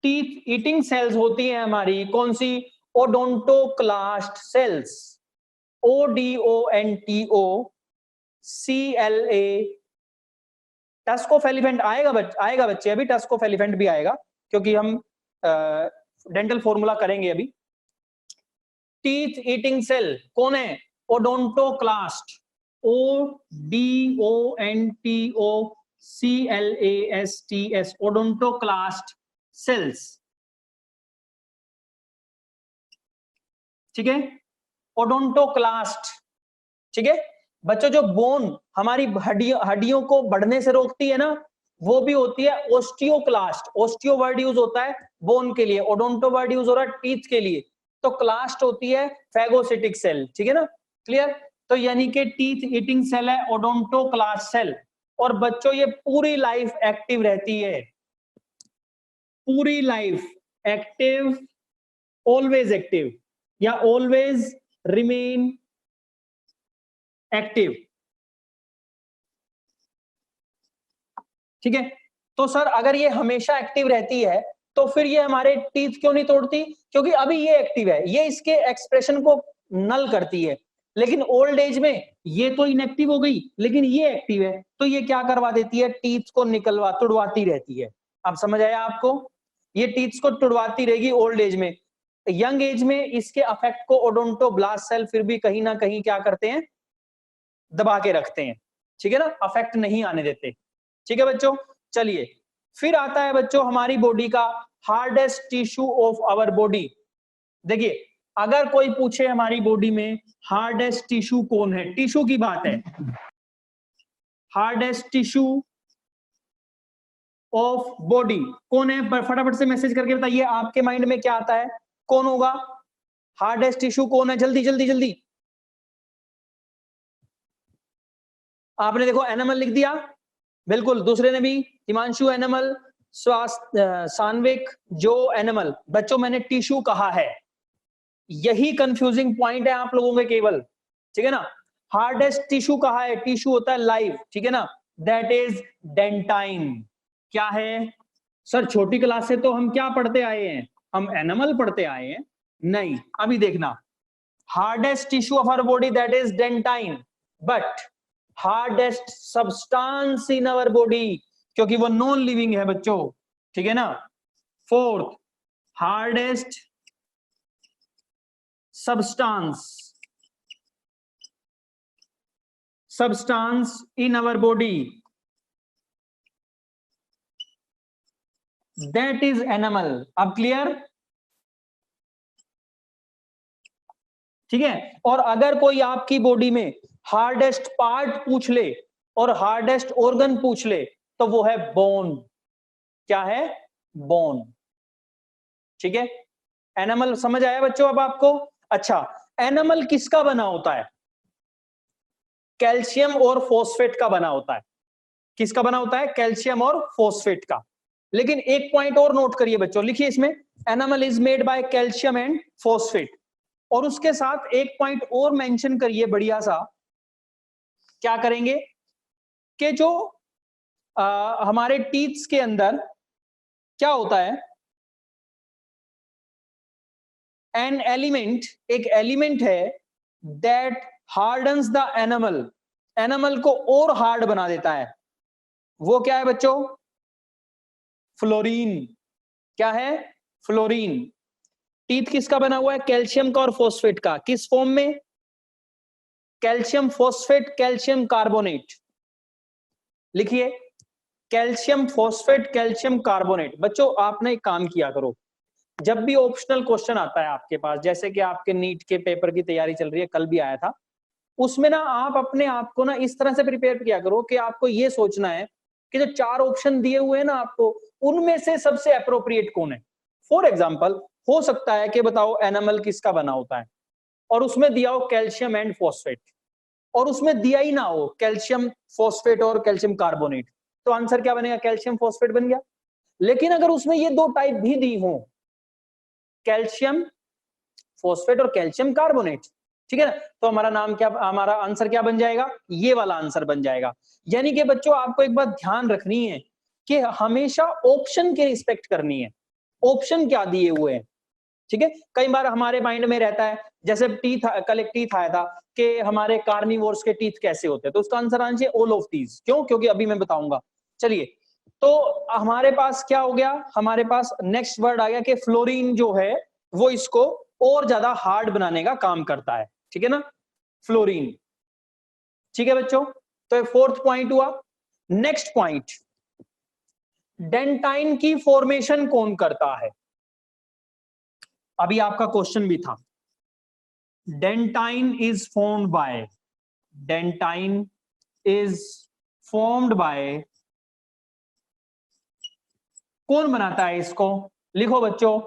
टीथ ईटिंग सेल्स होती है हमारी, कौन सी? ओडोंटोक्लास्ट सेल्स, ODONTOCLA। टस्कोफेलिफेंट आएगा बच्चे, अभी टस्कोफेलिफेंट भी आएगा, क्योंकि हम डेंटल फॉर्मूला करेंगे अभी। टीथ ईटिंग सेल कौन है? ओडोंटोक्लास्ट, ODONTOCLASTS, ओडोंटोक्लास्ट सेल्स। ठीक है, ओडोंटोक्लास्ट। ठीक है बच्चों, जो बोन हमारी हड्डियों को बढ़ने से रोकती है ना, वो भी होती है ओस्टियोक्लास्ट। ओस्टियो वर्ड यूज होता है बोन के लिए, ओडोंटो वर्ड यूज हो रहा है टीथ के लिए, तो क्लास्ट होती है फैगोसिटिक सेल। ठीक है ना, क्लियर? तो यानी कि टीथ ईटिंग सेल है ओडोंटोक्लास्ट सेल। और बच्चों ये पूरी लाइफ एक्टिव रहती है, पूरी लाइफ एक्टिव, ऑलवेज एक्टिव, या ऑलवेज रिमेन एक्टिव। ठीक है, तो सर अगर ये हमेशा एक्टिव रहती है तो फिर ये हमारे टीथ क्यों नहीं तोड़ती? क्योंकि अभी ये एक्टिव है, ये इसके एक्सप्रेशन को नल करती है, लेकिन ओल्ड एज में ये तो इनएक्टिव हो गई, लेकिन ये एक्टिव है, तो ये क्या करवा देती है? टीथ को तुड़वाती रहती है। अब समझ आया आपको? ये टीथ को तुड़वाती रहेगी ओल्ड एज में। यंग एज में इसके अफेक्ट को ओडोंटोब्लास्ट सेल फिर भी कहीं ना कहीं क्या करते हैं? दबा के रखते हैं। ठीक है ना, अफेक्ट नहीं आने देते। ठीक है बच्चों, चलिए फिर आता है बच्चों हमारी बॉडी का hardest tissue of our body. देखिए अगर कोई पूछे हमारी बॉडी में हार्डेस्ट टिश्यू कौन है, टिश्यू की बात है, हार्डेस्ट टिश्यू ऑफ बॉडी कौन है, फटाफट से मैसेज करके बताइए आपके माइंड में क्या आता है, कौन होगा हार्डेस्ट टिश्यू, कौन है, जल्दी जल्दी जल्दी। आपने देखो एनिमल लिख दिया, बिल्कुल, दूसरे ने भी, हिमांशु एनिमल, सान्विक जो एनिमल। बच्चों मैंने टिश्यू कहा है, यही कंफ्यूजिंग पॉइंट है आप लोगों के केवल, ठीक है ना। हार्डेस्ट टिश्यू कहा है, टिश्यू होता है लाइव, ठीक है ना, दैट इज डेंटाइन। क्या है सर, छोटी क्लास से तो हम क्या पढ़ते आए हैं, हम एनिमल पढ़ते आए हैं, नहीं, अभी देखना, hardest tissue of our body that is dentine, but hardest substance in our body, क्योंकि वो नॉन लिविंग है बच्चों, ठीक है ना। Fourth, hardest substance in our body, that is animal। अब क्लियर, ठीक है। और अगर कोई आपकी बॉडी में हार्डेस्ट पार्ट पूछ ले और हार्डेस्ट ऑर्गन पूछ ले तो वो है बोन। क्या है, बोन, ठीक है। एनिमल समझ आया बच्चों अब आपको। अच्छा, एनिमल किसका बना होता है, कैल्शियम और फॉस्फेट का बना होता है। किसका बना होता है, कैल्शियम और फॉस्फेट का। लेकिन एक पॉइंट और नोट करिए बच्चों, लिखिए इसमें, animal is made by calcium and phosphate. और उसके साथ एक पॉइंट और मेंशन करिए बढ़िया सा, क्या करेंगे कि जो हमारे टीथ्स के अंदर क्या होता है, एन एलिमेंट, एक एलिमेंट है that hardens the animal, animal को और हार्ड बना देता है। वो क्या है बच्चों, फ्लोरीन। क्या है, फ्लोरीन। टीथ किसका बना हुआ है, कैल्शियम का और फॉस्फेट का। किस फॉर्म में, कैल्शियम फॉस्फेट, कैल्शियम कार्बोनेट। लिखिए, कैल्शियम फॉस्फेट, कैल्शियम कार्बोनेट। बच्चों आपने एक काम किया करो, जब भी ऑप्शनल क्वेश्चन आता है आपके पास, जैसे कि आपके नीट के पेपर की तैयारी चल रही है, कल भी आया था, उसमें ना आप अपने आप को ना इस तरह से प्रिपेयर किया करो कि आपको ये सोचना है कि जो 4 ऑप्शन दिए हुए हैं ना आपको, उनमें से सबसे अप्रोप्रिएट कौन है। फॉर एग्जाम्पल हो सकता है कि बताओ एनिमल किसका बना होता है, और उसमें दिया हो कैल्शियम एंड फॉस्फेट, और उसमें दिया ही ना हो कैल्शियम फॉस्फेट और कैल्शियम कार्बोनेट, तो आंसर क्या बनेगा, कैल्शियम फॉस्फेट बन गया। लेकिन अगर उसमें ये 2 टाइप भी दी हो, कैल्शियम फॉस्फेट और कैल्शियम कार्बोनेट, ठीक है ना, तो हमारा नाम क्या, हमारा आंसर क्या बन जाएगा, ये वाला आंसर बन जाएगा। यानी कि बच्चों आपको एक बात ध्यान रखनी है कि हमेशा ऑप्शन की रिस्पेक्ट करनी है, ऑप्शन क्या दिए हुए हैं, ठीक है। कई बार हमारे माइंड में रहता है, जैसे टीथ, कल एक टीथ आया था कि हमारे कार्निवोर्स के टीथ कैसे होते हैं, तो उसका आंसर आना चाहिए ऑल ऑफ दीज। क्यों, क्योंकि अभी मैं बताऊंगा। चलिए, तो हमारे पास क्या हो गया, हमारे पास नेक्स्ट वर्ड आ गया कि फ्लोरीन जो है वो इसको और ज्यादा हार्ड बनाने का काम करता है, ठीक है ना, फ्लोरीन। ठीक है बच्चों, तो 4th पॉइंट हुआ। नेक्स्ट पॉइंट, डेंटाइन की फॉर्मेशन कौन करता है, अभी आपका क्वेश्चन भी था। Dentine is formed by, dentine is formed by, कौन बनाता है इसको, लिखो बच्चों,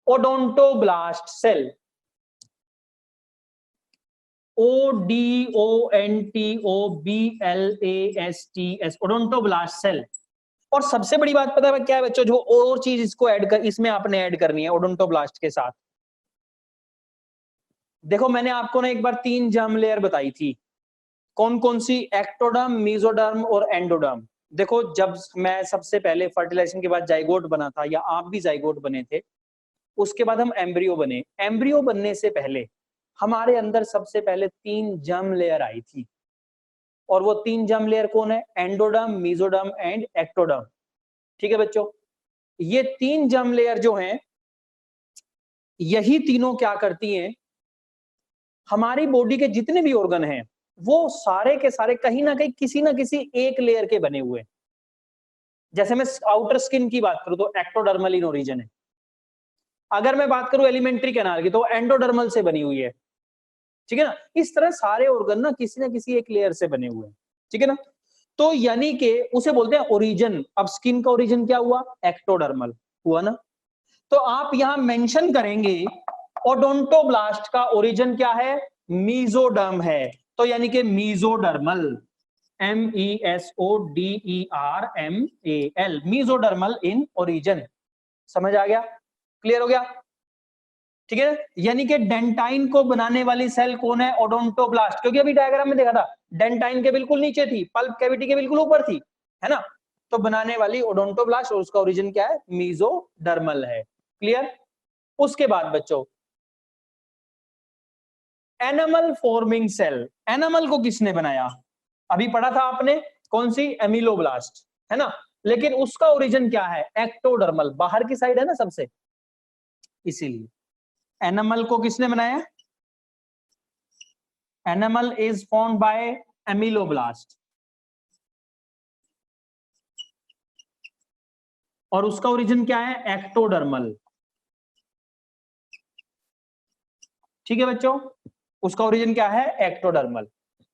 odontoblast cell, ODONTOBLASTS, odontoblast cell. और सबसे बड़ी बात पता है क्या है बच्चों, जो और चीज इसको ऐड कर, इसमें आपने ऐड करनी है ओडोंटोब्लास्ट के साथ। देखो मैंने आपको ना एक बार 3 जर्म लेयर बताई थी, कौन कौन सी, एक्टोडर्म, मेसोडर्म और एंडोडर्म। देखो जब मैं सबसे पहले फर्टिलाइजेशन के बाद जाइगोट बना था, या आप भी जाइगोट बने थे, उसके बाद हम एम्ब्रियो बने। एम्ब्रियो बनने से पहले हमारे अंदर सबसे पहले 3 जर्म लेयर आई थी, और वो 3 जर्म लेयर कौन है, एंडोडर्म, मेसोडर्म एंड एक्टोडर्म। ठीक है बच्चों, ये 3 जर्म लेयर जो हैं, यही तीनों क्या करती हैं, हमारी बॉडी के जितने भी ऑर्गन हैं वो सारे के सारे कहीं ना कहीं किसी ना किसी एक लेयर के बने हुए हैं। जैसे मैं आउटर स्किन की बात करूं तो एक्टोडर्मल इन ओरिजिन है। अगर मैं बात करूं एलिमेंट्री कैनाल की तो एंडोडर्मल से बनी हुई है, ठीक है ना। इस तरह सारे ऑर्गन ना किसी एक लेयर से बने हुए हैं, ठीक है ना। तो यानी कि उसे बोलते हैं ओरिजिन। अब स्किन का ओरिजिन क्या हुआ, एक्टोडर्मल हुआ ना। तो आप यहां मेंशन करेंगे ओडोंटोब्लास्ट का ओरिजिन क्या है, मीजोडर्म है। तो यानी कि mesodermal, MESODERMAL, mesodermal in origin. समझ आ गया, क्लियर हो गया, ठीक है। यानी कि डेंटाइन को बनाने वाली सेल कौन है, ओडोंटोब्लास्ट। क्योंकि अभी डायग्राम में देखा था डेंटाइन के बिल्कुल नीचे थी, पल्प कैविटी के बिल्कुल ऊपर थी, है ना। तो बनाने वाली ओडोंटोब्लास्ट, और उसका ओरिजिन क्या है, मीजोडर्मल है। क्लियर। उसके बाद बच्चों एनिमल फॉर्मिंग सेल, एनिमल को किसने बनाया, अभी पढ़ा था आपने, कौन सी, एमिलोब्लास्ट, है ना। लेकिन उसका ओरिजिन क्या है, एक्टोडर्मल, बाहर की साइड है ना सबसे, इसीलिए एनिमल को किसने बनाया, एनिमल इज फॉर्म्ड बाय एमिलोब्लास्ट, और उसका ओरिजिन क्या है, एक्टोडर्मल। ठीक है बच्चों, उसका ओरिजिन क्या है, एक्टोडर्मल।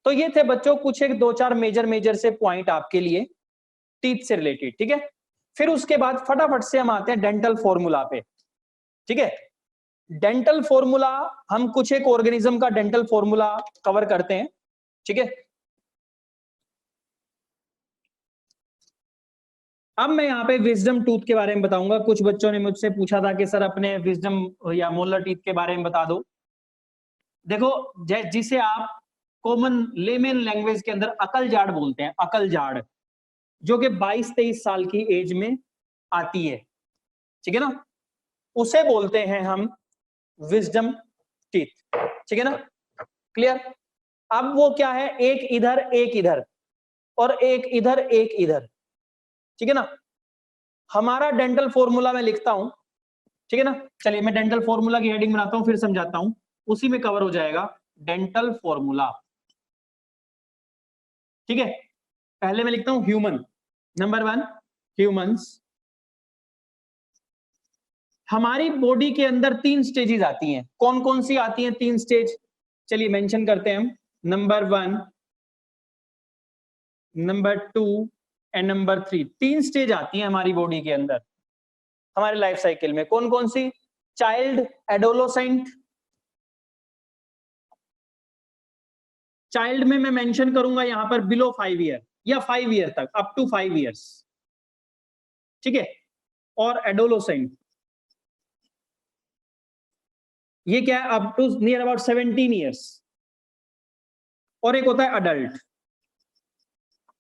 तो ये थे बच्चों कुछ एक दो चार मेजर से पॉइंट आपके लिए टीथ से रिलेटेड, ठीक है। फिर उसके बाद फटाफट से हम आते हैं डेंटल फॉर्मूला पे, ठीक है। डेंटल फॉर्मूला, हम कुछ एक ऑर्गेनिज्म का डेंटल फॉर्मूला कवर करते हैं, ठीक है। अब मैं यहाँ पे विजडम टूथ के बारे में बताऊंगा। कुछ बच्चों ने मुझसे पूछा था कि सर अपने विजडम या मोलर टीथ के बारे में बता दो। देखो जिसे आप कॉमन लेमेन लैंग्वेज के अंदर अकल जाड़ बोलते हैं, अकल जाड़, जो कि 22-23 साल की एज में आती है, ठीक है ना, उसे बोलते हैं हम विजडम टीथ, ठीक है ना, क्लियर। अब वो क्या है, एक इधर और एक इधर, ठीक है ना। हमारा डेंटल फॉर्मूला मैं लिखता हूं, ठीक है ना। चलिए मैं डेंटल फॉर्मूला की हेडिंग बनाता हूं, फिर समझाता हूं, उसी में कवर हो जाएगा डेंटल फॉर्मूला, ठीक है। पहले मैं लिखता हूं ह्यूमन, नंबर 1 ह्यूमंस। हमारी बॉडी के अंदर 3 स्टेजेस आती हैं, कौन कौन सी आती हैं 3 स्टेज, चलिए मेंशन करते हैं हम। Number 1, number 2 and number 3, 3 stage आती हैं हमारी बॉडी के अंदर, हमारे लाइफ साइकिल में। कौन कौन सी, चाइल्ड, एडोलोसेंट। चाइल्ड में मैं मेंशन करूंगा यहां पर बिलो 5 ईयर या 5 ईयर तक, अप टू 5 ईयर्स, ठीक है। और एडोलोसेंट, ये क्या है, up to near about 17 years. और एक होता है अडल्ट,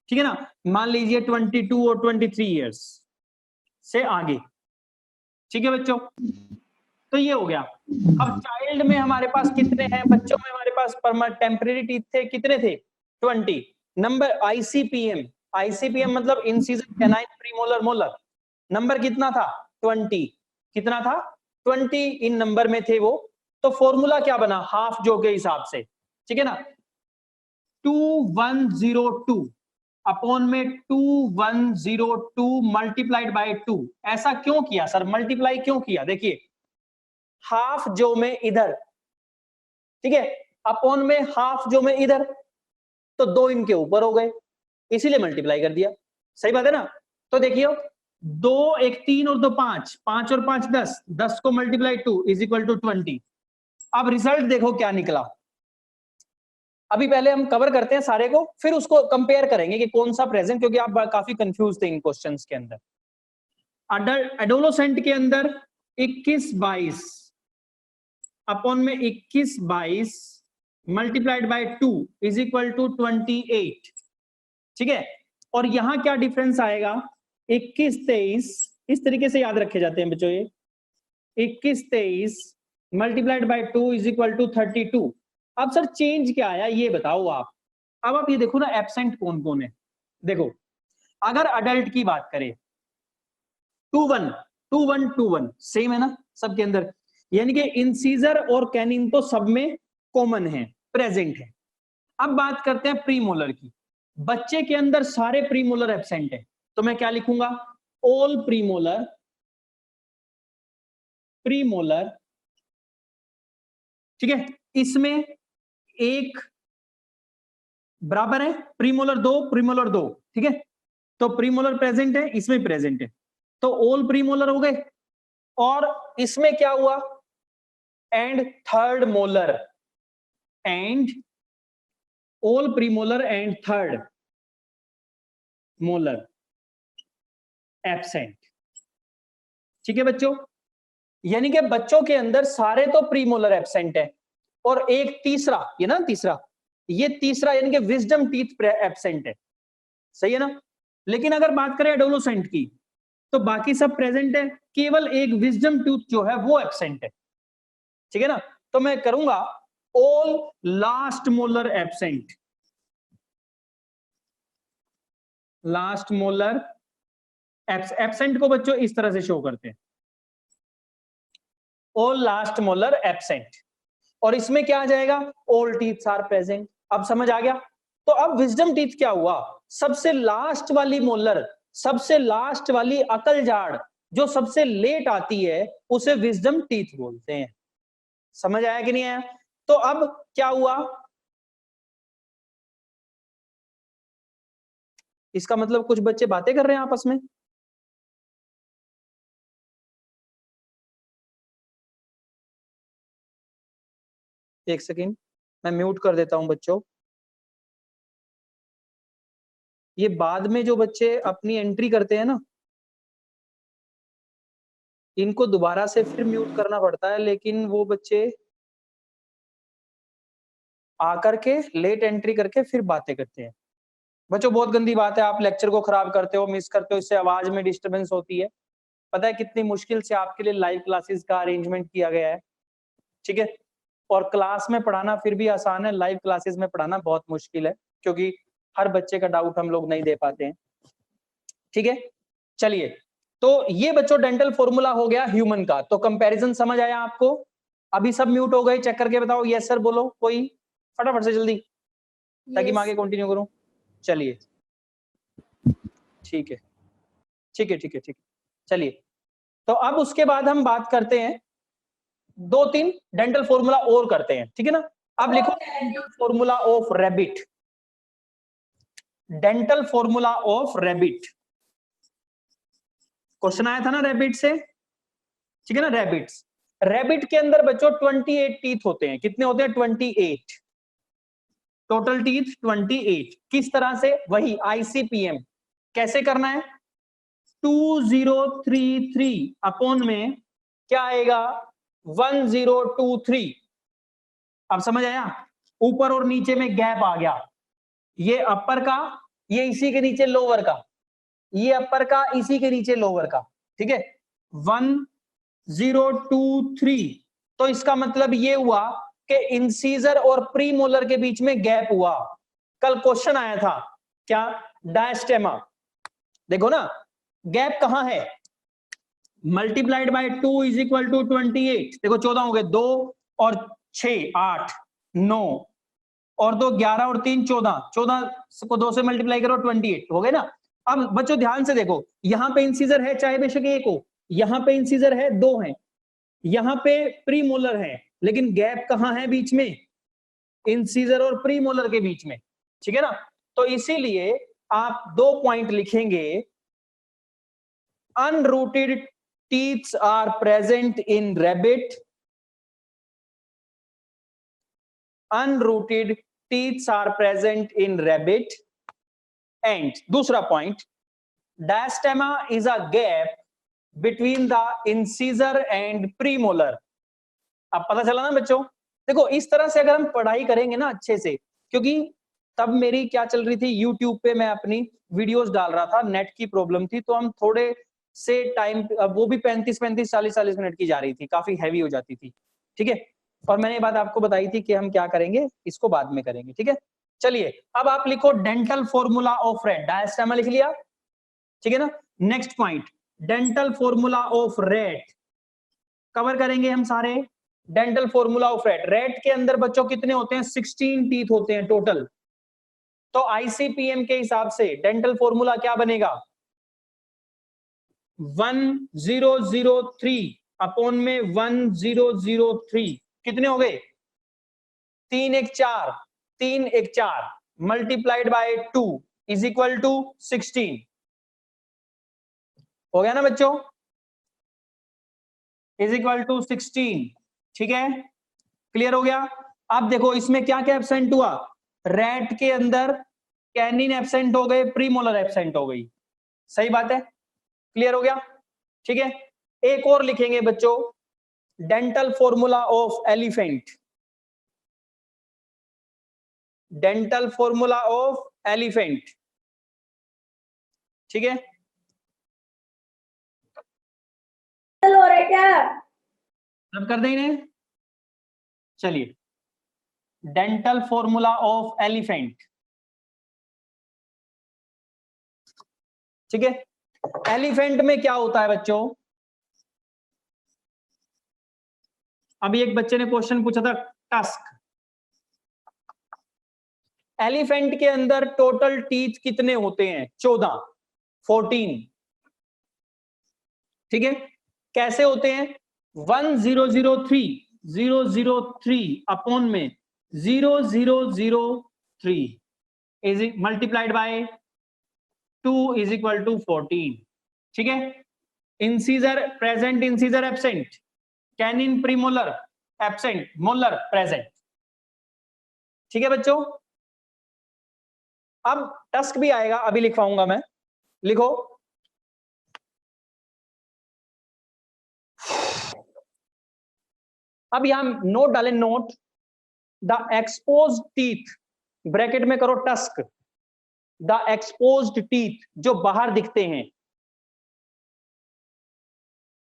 ठीक है ना, मान लीजिए 22 और 23 ईयर्स से आगे, ठीक है बच्चों। तो ये हो गया। अब चाइल्ड में हमारे पास कितने हैं, बच्चों में हमारे पास टेम्परेरी टीथ थे, कितने थे, 20। नंबर आईसीपीएम, आईसीपीएम मतलब incision canine premolar molar, number कितना था, 20, कितना था, 20 इन नंबर में थे वो। तो फॉर्मूला क्या बना, हाफ जो के हिसाब से, ठीक है ना, 2102 अपॉन में 2102 मल्टीप्लाइड बाय 2। ऐसा क्यों किया सर, मल्टीप्लाई क्यों किया, देखिए हाफ जो में इधर, ठीक है, अपॉन में हाफ जो में इधर, तो 2 इनके ऊपर हो गए, इसीलिए मल्टीप्लाई कर दिया, सही बात है ना। तो देखिए 2 1 3 और 2 5, 5 और 5 10, 10 को मल्टीप्लाई 2 इज इक्वल टू 20। अब रिजल्ट देखो क्या निकला। अभी पहले हम कवर करते हैं सारे को, फिर उसको कंपेयर करेंगे कि कौन सा प्रेजेंट, क्योंकि आप काफी कंफ्यूज थे इन क्वेश्चंस के अंदर। एडोलोसेंट के अंदर 21-22 अपॉन में 21-22 multiplied by 2 is equal to 28, ठीक है। और यहां क्या डिफरेंस आएगा, 21-23, इस तरीके से याद रखे जाते हैं बच्चों ये, 21-23 multiplied by 2 is equal to 32। अब सर चेंज क्या आया ये बताओ आप। अब आप ये देखो ना एब्सेंट कौन कौन है, देखो अगर अडल्ट की बात करें 21 सेम है ना सबके अंदर, यानी कि इंसीजर और कैनिन तो सब में कॉमन है, प्रेजेंट है। अब बात करते हैं प्रीमोलर की। बच्चे के अंदर सारे प्रीमोलर एब्सेंट है, तो मैं क्या लिखूंगा, ऑल प्रीमोलर ठीक है। इसमें एक बराबर है, प्रीमोलर दो, ठीक है। तो प्रीमोलर प्रेजेंट है, इसमें प्रेजेंट है, तो ऑल प्रीमोलर हो गए। और इसमें क्या हुआ, and third molar, and all premolar and third molar absent, ठीक है बच्चों। यानी कि बच्चों के अंदर सारे तो प्रीमोलर एब्सेंट है, और एक तीसरा, ये तीसरा यानी कि विजडम टीथ एब्सेंट है, सही है ना। लेकिन अगर बात करें एडोलोसेंट की, तो बाकी सब प्रेजेंट है, केवल एक विजडम टूथ जो है वो एब्सेंट है, ठीक है ना। तो मैं करूंगा all last molar absent, last molar absent को बच्चों इस तरह से शो करते हैं, ऑल लास्ट मोलर एब्सेंट, और इसमें क्या आ जाएगा, ऑल टीथ्स आर प्रेजेंट। अब समझ आ गया। तो अब विजडम टीथ क्या हुआ, सबसे लास्ट वाली मोलर, सबसे लास्ट वाली अकल जाड़ जो सबसे लेट आती है उसे विजडम टीथ बोलते हैं। समझ आया कि नहीं आया। तो अब क्या हुआ, इसका मतलब कुछ बच्चे बातें कर रहे हैं आपस में। एक सेकेंड, मैं म्यूट कर देता हूं बच्चों। ये बाद में जो बच्चे अपनी एंट्री करते हैं ना, इनको दोबारा से फिर म्यूट करना पड़ता है, लेकिन वो बच्चे आकर के लेट एंट्री करके फिर बातें करते हैं। बच्चों बहुत गंदी बात है, आप लेक्चर को खराब करते हो, मिस करते हो, इससे आवाज में डिस्टरबेंस होती है। पता है कितनी मुश्किल से आपके लिए लाइव क्लासेस का अरेंजमेंट किया गया है, ठीक है। और क्लास में पढ़ाना फिर भी आसान है, लाइव क्लासेस में पढ़ाना बहुत मुश्किल है, क्योंकि हर बच्चे का डाउट हम लोग नहीं दे पाते हैं, ठीक है। चलिए, तो ये बच्चों डेंटल फॉर्मूला हो गया ह्यूमन का। तो कंपैरिजन समझ आया आपको। अभी सब म्यूट हो गए, चेक करके बताओ, यस सर बोलो कोई, फटाफट से जल्दी, ताकि मैं आगे कंटिन्यू करूं। चलिए, ठीक है, ठीक है, ठीक है, ठीक है। चलिए, तो अब उसके बाद हम बात करते हैं, 2-3 डेंटल फॉर्मूला और करते हैं, ठीक है ना। अब लिखो dental formula of rabbit, dental formula of rabbit. Question आया था ना रैबिट से, ठीक है ना। रैबिट्स, रैबिट के अंदर बच्चों 28 टीथ होते हैं। कितने होते हैं, 28 टोटल टीथ, 28। किस तरह से, वही आईसीपीएम। कैसे करना है, 2033 अपॉन में क्या आएगा, 1023। अब समझ आया, ऊपर और नीचे में गैप आ गया, ये अपर का, ये इसी के नीचे लोअर का, ये अपर का इसी के नीचे लोअर का, ठीक है। 1023, तो इसका मतलब ये हुआ कि इंसीजर और प्रीमोलर के बीच में गैप हुआ। कल क्वेश्चन आया था क्या, डायस्टेमा, देखो ना गैप कहां है, multiplied by 2 is equal to 28। देखो 14 हो गए, 2 और 6 8 9 और 2 11 और 3 14, 14 को 2 से मल्टीप्लाई करो 28 हो गए ना। अब बच्चों ध्यान से देखो, यहां पे इंसीजर है, चाहे बेशक एक हो, यहां पे इंसीजर है, 2 है, यहां पे प्रीमोलर है, लेकिन गैप कहां है बीच में, इंसीजर और प्रीमोलर के बीच में, ठीक है ना। तो इसीलिए आप 2 पॉइंट लिखेंगे, unrooted teeths are present in rabbit, unrooted teeth are present in rabbit, and दूसरा point, diastema is a gap between the incisor and premolar। अब पता चला ना बच्चों। देखो इस तरह से अगर हम पढ़ाई करेंगे ना अच्छे से, क्योंकि तब मेरी क्या चल रही थी, यूट्यूब पे मैं अपनी वीडियोस डाल रहा था, नेट की प्रॉब्लम थी, तो हम थोड़े से टाइम, वो भी 35-35 40-40 मिनट की जा रही थी, काफी हैवी हो जाती थी, ठीक है। और मैंने ये बात आपको बताई थी कि हम क्या करेंगे, इसको बाद में करेंगे, ठीक है। चलिए, अब आप लिखो dental formula of red, diastema लिख लिया, ठीक है ना। Next point, dental formula of red, cover करेंगे हम सारे। Dental formula of rat, rat के अंदर बच्चों कितने होते हैं? 16 टीथ होते हैं टोटल। तो आईसीपीएम के हिसाब से डेंटल फॉर्मूला क्या बनेगा? 1003 अपॉन में 1003 कितने हो गए? 3 1 4, 3 1 4 multiplied by 2 is equal to 16। हो गया ना बच्चों? Is equal to 16। ठीक है, क्लियर हो गया? अब देखो इसमें क्या क्या एब्सेंट हुआ? रैट के अंदर कैनिन एब्सेंट हो गए, प्रीमोलर एब्सेंट हो गई। सही बात है, क्लियर हो गया? ठीक है, एक और लिखेंगे बच्चों, dental formula of elephant, dental formula of elephant. ठीक है, हो रहा है क्या? अब कर दें इन्हें। चलिए, डेंटल फॉर्मूला ऑफ एलिफेंट। ठीक है, एलिफेंट में क्या होता है बच्चों? अभी एक बच्चे ने क्वेश्चन पूछा था टस्क। एलिफेंट के अंदर टोटल टीथ कितने होते हैं? 14, 14। ठीक है, कैसे होते हैं? 1003 अपॉन में 0003 is multiplied by 2 is equal to 14। ठीक है, incisor present, incisor absent, canine premolar absent, molar present. ठीक है बच्चों, अब टस्क भी आएगा, अभी लिखवाऊंगा मैं। लिखो, अब यहां नोट डालें, note the exposed teeth, bracket में करो टस्क, द एक्सपोज्ड टीथ जो बाहर दिखते हैं।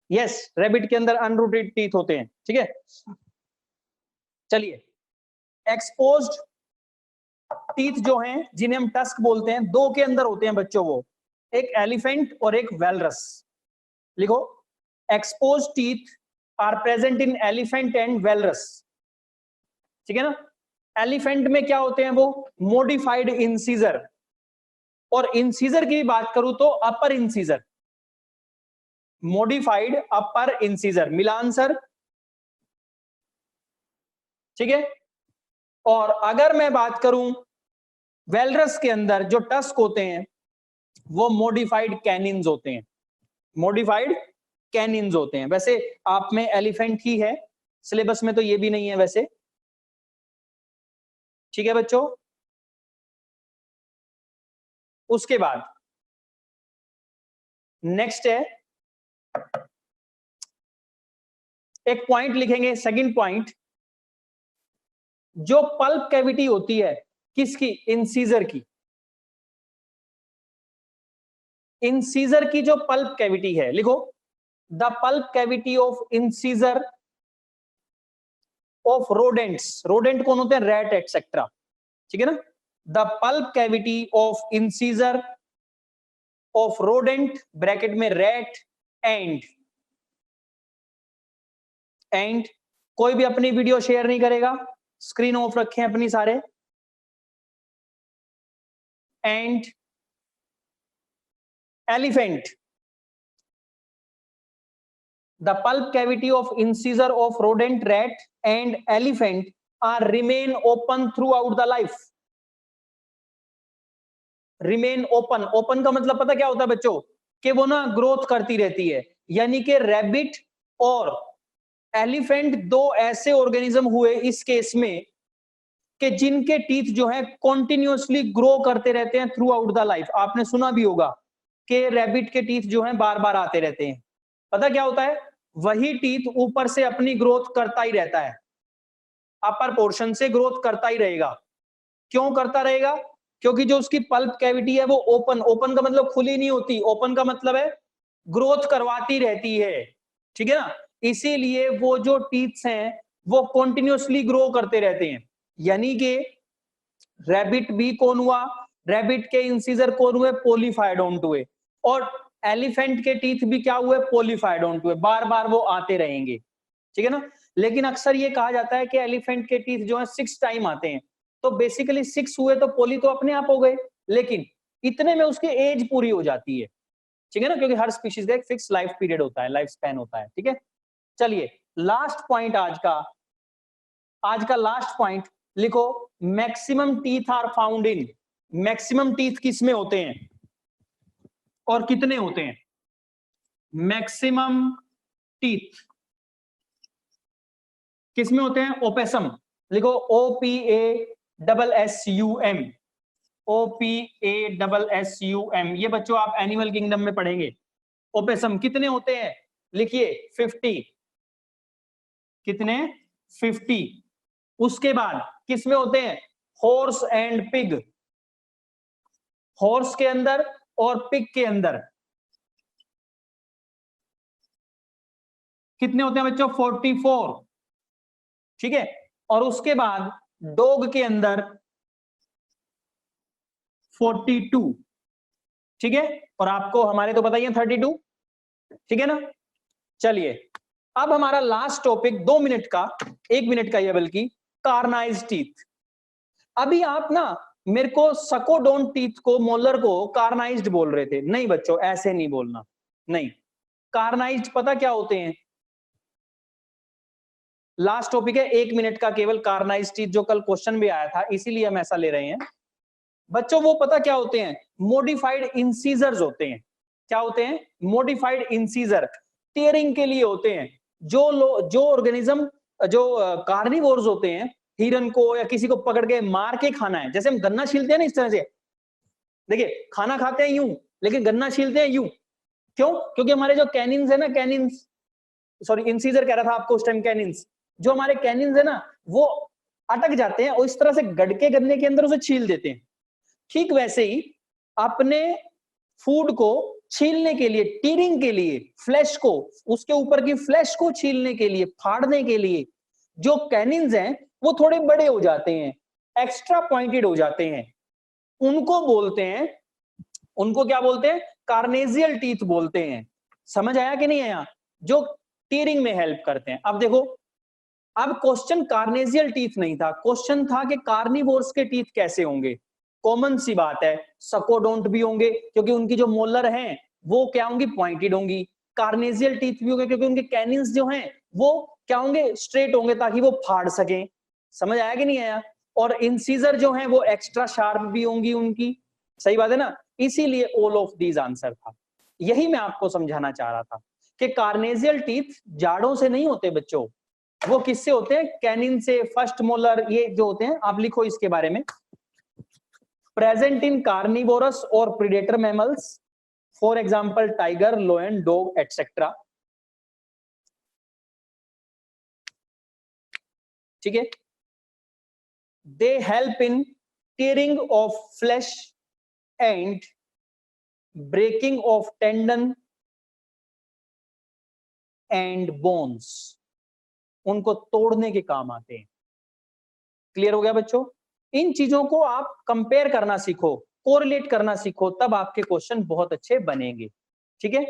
यस, रैबिट के अंदर अनरूटेड टीथ होते हैं। ठीक है, चलिए, एक्सपोज्ड टीथ जो हैं जिन्हें हम टस्क बोलते हैं, दो के अंदर होते हैं बच्चों, वो एक एलिफेंट और एक वेलरस। लिखो, exposed teeth are present in elephant and walrus. ठीक है ना? एलिफेंट में क्या होते हैं? वो मॉडिफाइड इंसीजर, और इंसीजर की बात करूं तो अपर इंसीजर, मॉडिफाइड अपर इंसीजर। मिला आंसर? ठीक है, और अगर मैं बात करूं वेलरस के अंदर जो टस्क होते हैं वो मॉडिफाइड कैनिन्स होते हैं, मॉडिफाइड कैनिन्स होते हैं। वैसे आप में एलिफेंट ही है, सिलेबस में तो ये भी नहीं है वैसे। ठीक है बच्चों, उसके बाद नेक्स्ट है, एक पॉइंट लिखेंगे, सेकंड पॉइंट, जो पल्प कैविटी होती है किसकी? इंसीजर की। इंसीजर की जो पल्प कैविटी है, लिखो, the pulp cavity of incisor of rodents, rodent कौन होते हैं? Rat etcetera. ठीक है ना? The pulp cavity of incisor of rodent, bracket में रैट एंड कोई भी अपनी वीडियो शेयर नहीं करेगा, स्क्रीन ऑफ रखें अपनी सारे, and elephant. The pulp cavity of incisor of rodent, rat and elephant are remain open throughout the life. Remain open, open का मतलब पता क्या होता है बच्चों? कि वो ना ग्रोथ करती रहती है। यानी कि रैबिट और एलिफेंट दो ऐसे ऑर्गेनिज्म हुए इस केस में कि जिनके टीथ जो है कॉन्टिन्यूअसली ग्रो करते रहते हैं थ्रू आउट द लाइफ। आपने सुना भी होगा कि रैबिट के टीथ जो है बार बार आते रहते हैं। पता क्या होता है? वही टीथ ऊपर से अपनी ग्रोथ करता ही रहता है, अपर पोर्शन से ग्रोथ करता ही रहेगा। क्यों करता रहेगा? क्योंकि जो उसकी पल्प कैविटी है वो ओपन, ओपन का मतलब खुली नहीं होती, ओपन का मतलब है ग्रोथ करवाती रहती है। ठीक है ना? इसीलिए वो जो टीथ्स हैं वो कॉन्टिन्यूअसली ग्रो करते रहते हैं। यानी कि रैबिट भी कौन हुआ? रैबिट के इंसीजर कौन हुए? पॉलीफाइडोंट हुए। और एलिफेंट के टीथ भी क्या हुए? पॉलीफाइडोंट हुए। बार बार वो आते रहेंगे। ठीक है ना? लेकिन अक्सर ये कहा जाता है कि एलिफेंट के टीथ जो है 6 टाइम आते हैं, तो बेसिकली 6 हुए तो पोली तो अपने आप हो गए, लेकिन इतने में उसकी एज पूरी हो जाती है, ठीक है ना, क्योंकि हर स्पीशीज का एक फिक्स लाइफ पीरियड होता है, लाइफ स्पैन होता है, ठीक है। चलिए लास्ट पॉइंट आज का लास्ट पॉइंट लिखो, maximum teeth are found in, maximum teeth किसमें होते हैं और कितने होते हैं? मैक्सिमम टीथ किसमें होते हैं? ओपेसम, लिखो OPASSUM, OPASSUM, ये बच्चों आप एनिमल किंगडम में पढ़ेंगे। ओपेसम कितने होते हैं? लिखिए 50, कितने? 50। उसके बाद किसमें होते हैं? हॉर्स एंड पिग, हॉर्स के अंदर और पिग के अंदर कितने होते हैं बच्चों? 44, ठीक है। और उसके बाद डॉग के अंदर 42, ठीक है। और आपको हमारे तो बताइए 32, ठीक है ना। चलिए अब हमारा लास्ट टॉपिक 2 मिनट का, 1 मिनट का ये बल्कि, कार्नाइज टीथ। अभी आप ना मेरे को सकोडोंट टीथ को, मोलर को कार्नाइज्ड बोल रहे थे, नहीं बच्चों ऐसे नहीं बोलना, नहीं। कार्नाइज्ड पता क्या होते हैं? लास्ट टॉपिक है 1 मिनट का केवल, कार्नाइज्ड टीथ, जो कल क्वेश्चन भी आया था, इसीलिए हम ऐसा ले रहे हैं बच्चों। वो पता क्या होते हैं? मोडिफाइड इंसीजर्स होते हैं। क्या होते हैं? मोडिफाइड इंसीजर, टीयरिंग के लिए होते हैं। जो ऑर्गेनिज्म, जो कार्निवोर्स होते हैं, हिरन को या किसी को पकड़ के मार के खाना है, जैसे हम गन्ना छीलते हैं ना, इस तरह से देखिए, खाना खाते हैं यूं, लेकिन गन्ना छीलते हैं यूं। क्यों? क्योंकि हमारे जो कैनिन्स है ना, कैनिन्स, सॉरी इंसीजर कह रहा था आपको उस टाइम, कैनिन्स, जो हमारे कैनिन्स है ना, वो अटक जाते हैं और इस तरह से गड़के गन्ने के अंदर उसे छील देते हैं। ठीक वैसे ही अपने फूड को छीलने के लिए, टीयरिंग के लिए, फ्लैश को, उसके ऊपर की फ्लैश को छीलने के लिए, फाड़ने के लिए जो कैनिन्स हैं वो थोड़े बड़े हो जाते हैं, एक्स्ट्रा पॉइंटेड हो जाते हैं, उनको बोलते हैं, उनको क्या बोलते हैं? कार्नेजियल टीथ बोलते हैं। समझ आया कि नहीं आया? जो टीयरिंग में हेल्प करते हैं। अब देखो, अब क्वेश्चन कार्नेजियल टीथ नहीं था, क्वेश्चन था कि कार्निवोर्स के टीथ कैसे होंगे। कॉमन सी बात है, सकोडोंट भी होंगे क्योंकि उनकी जो मोलर हैं वो क्या होंगी? पॉइंटेड होंगी। कार्नेजियल टीथ भी होंगे क्योंकि उनके कैनिन्स जो हैं वो क्या होंगे? स्ट्रेट होंगे, ताकि वो फाड़ सकें। समझ आया कि नहीं आया? और इंसीजर जो हैं वो एक्स्ट्रा शार्प भी होंगी उनकी, सही बात है ना। इसीलिए ऑल ऑफ दीज आंसर था। यही मैं आपको समझाना चाह रहा था कि कार्नेजियल टीथ जाड़ों से नहीं होते बच्चों, वो किससे होते हैं? कैनिन से, फर्स्ट मोलर, ये जो होते हैं। आप लिखो इसके बारे में, प्रेजेंट इन कार्निवोरस और predator mammals, for example tiger, lion, dog etcetera, ठीक है। They help in tearing of flesh and breaking of tendon and bones, उनको तोड़ने के काम आते हैं। क्लियर हो गया बच्चों? इन चीजों को आप कंपेयर करना सीखो, कोरिलेट करना सीखो, तब आपके क्वेश्चन बहुत अच्छे बनेंगे, ठीक है।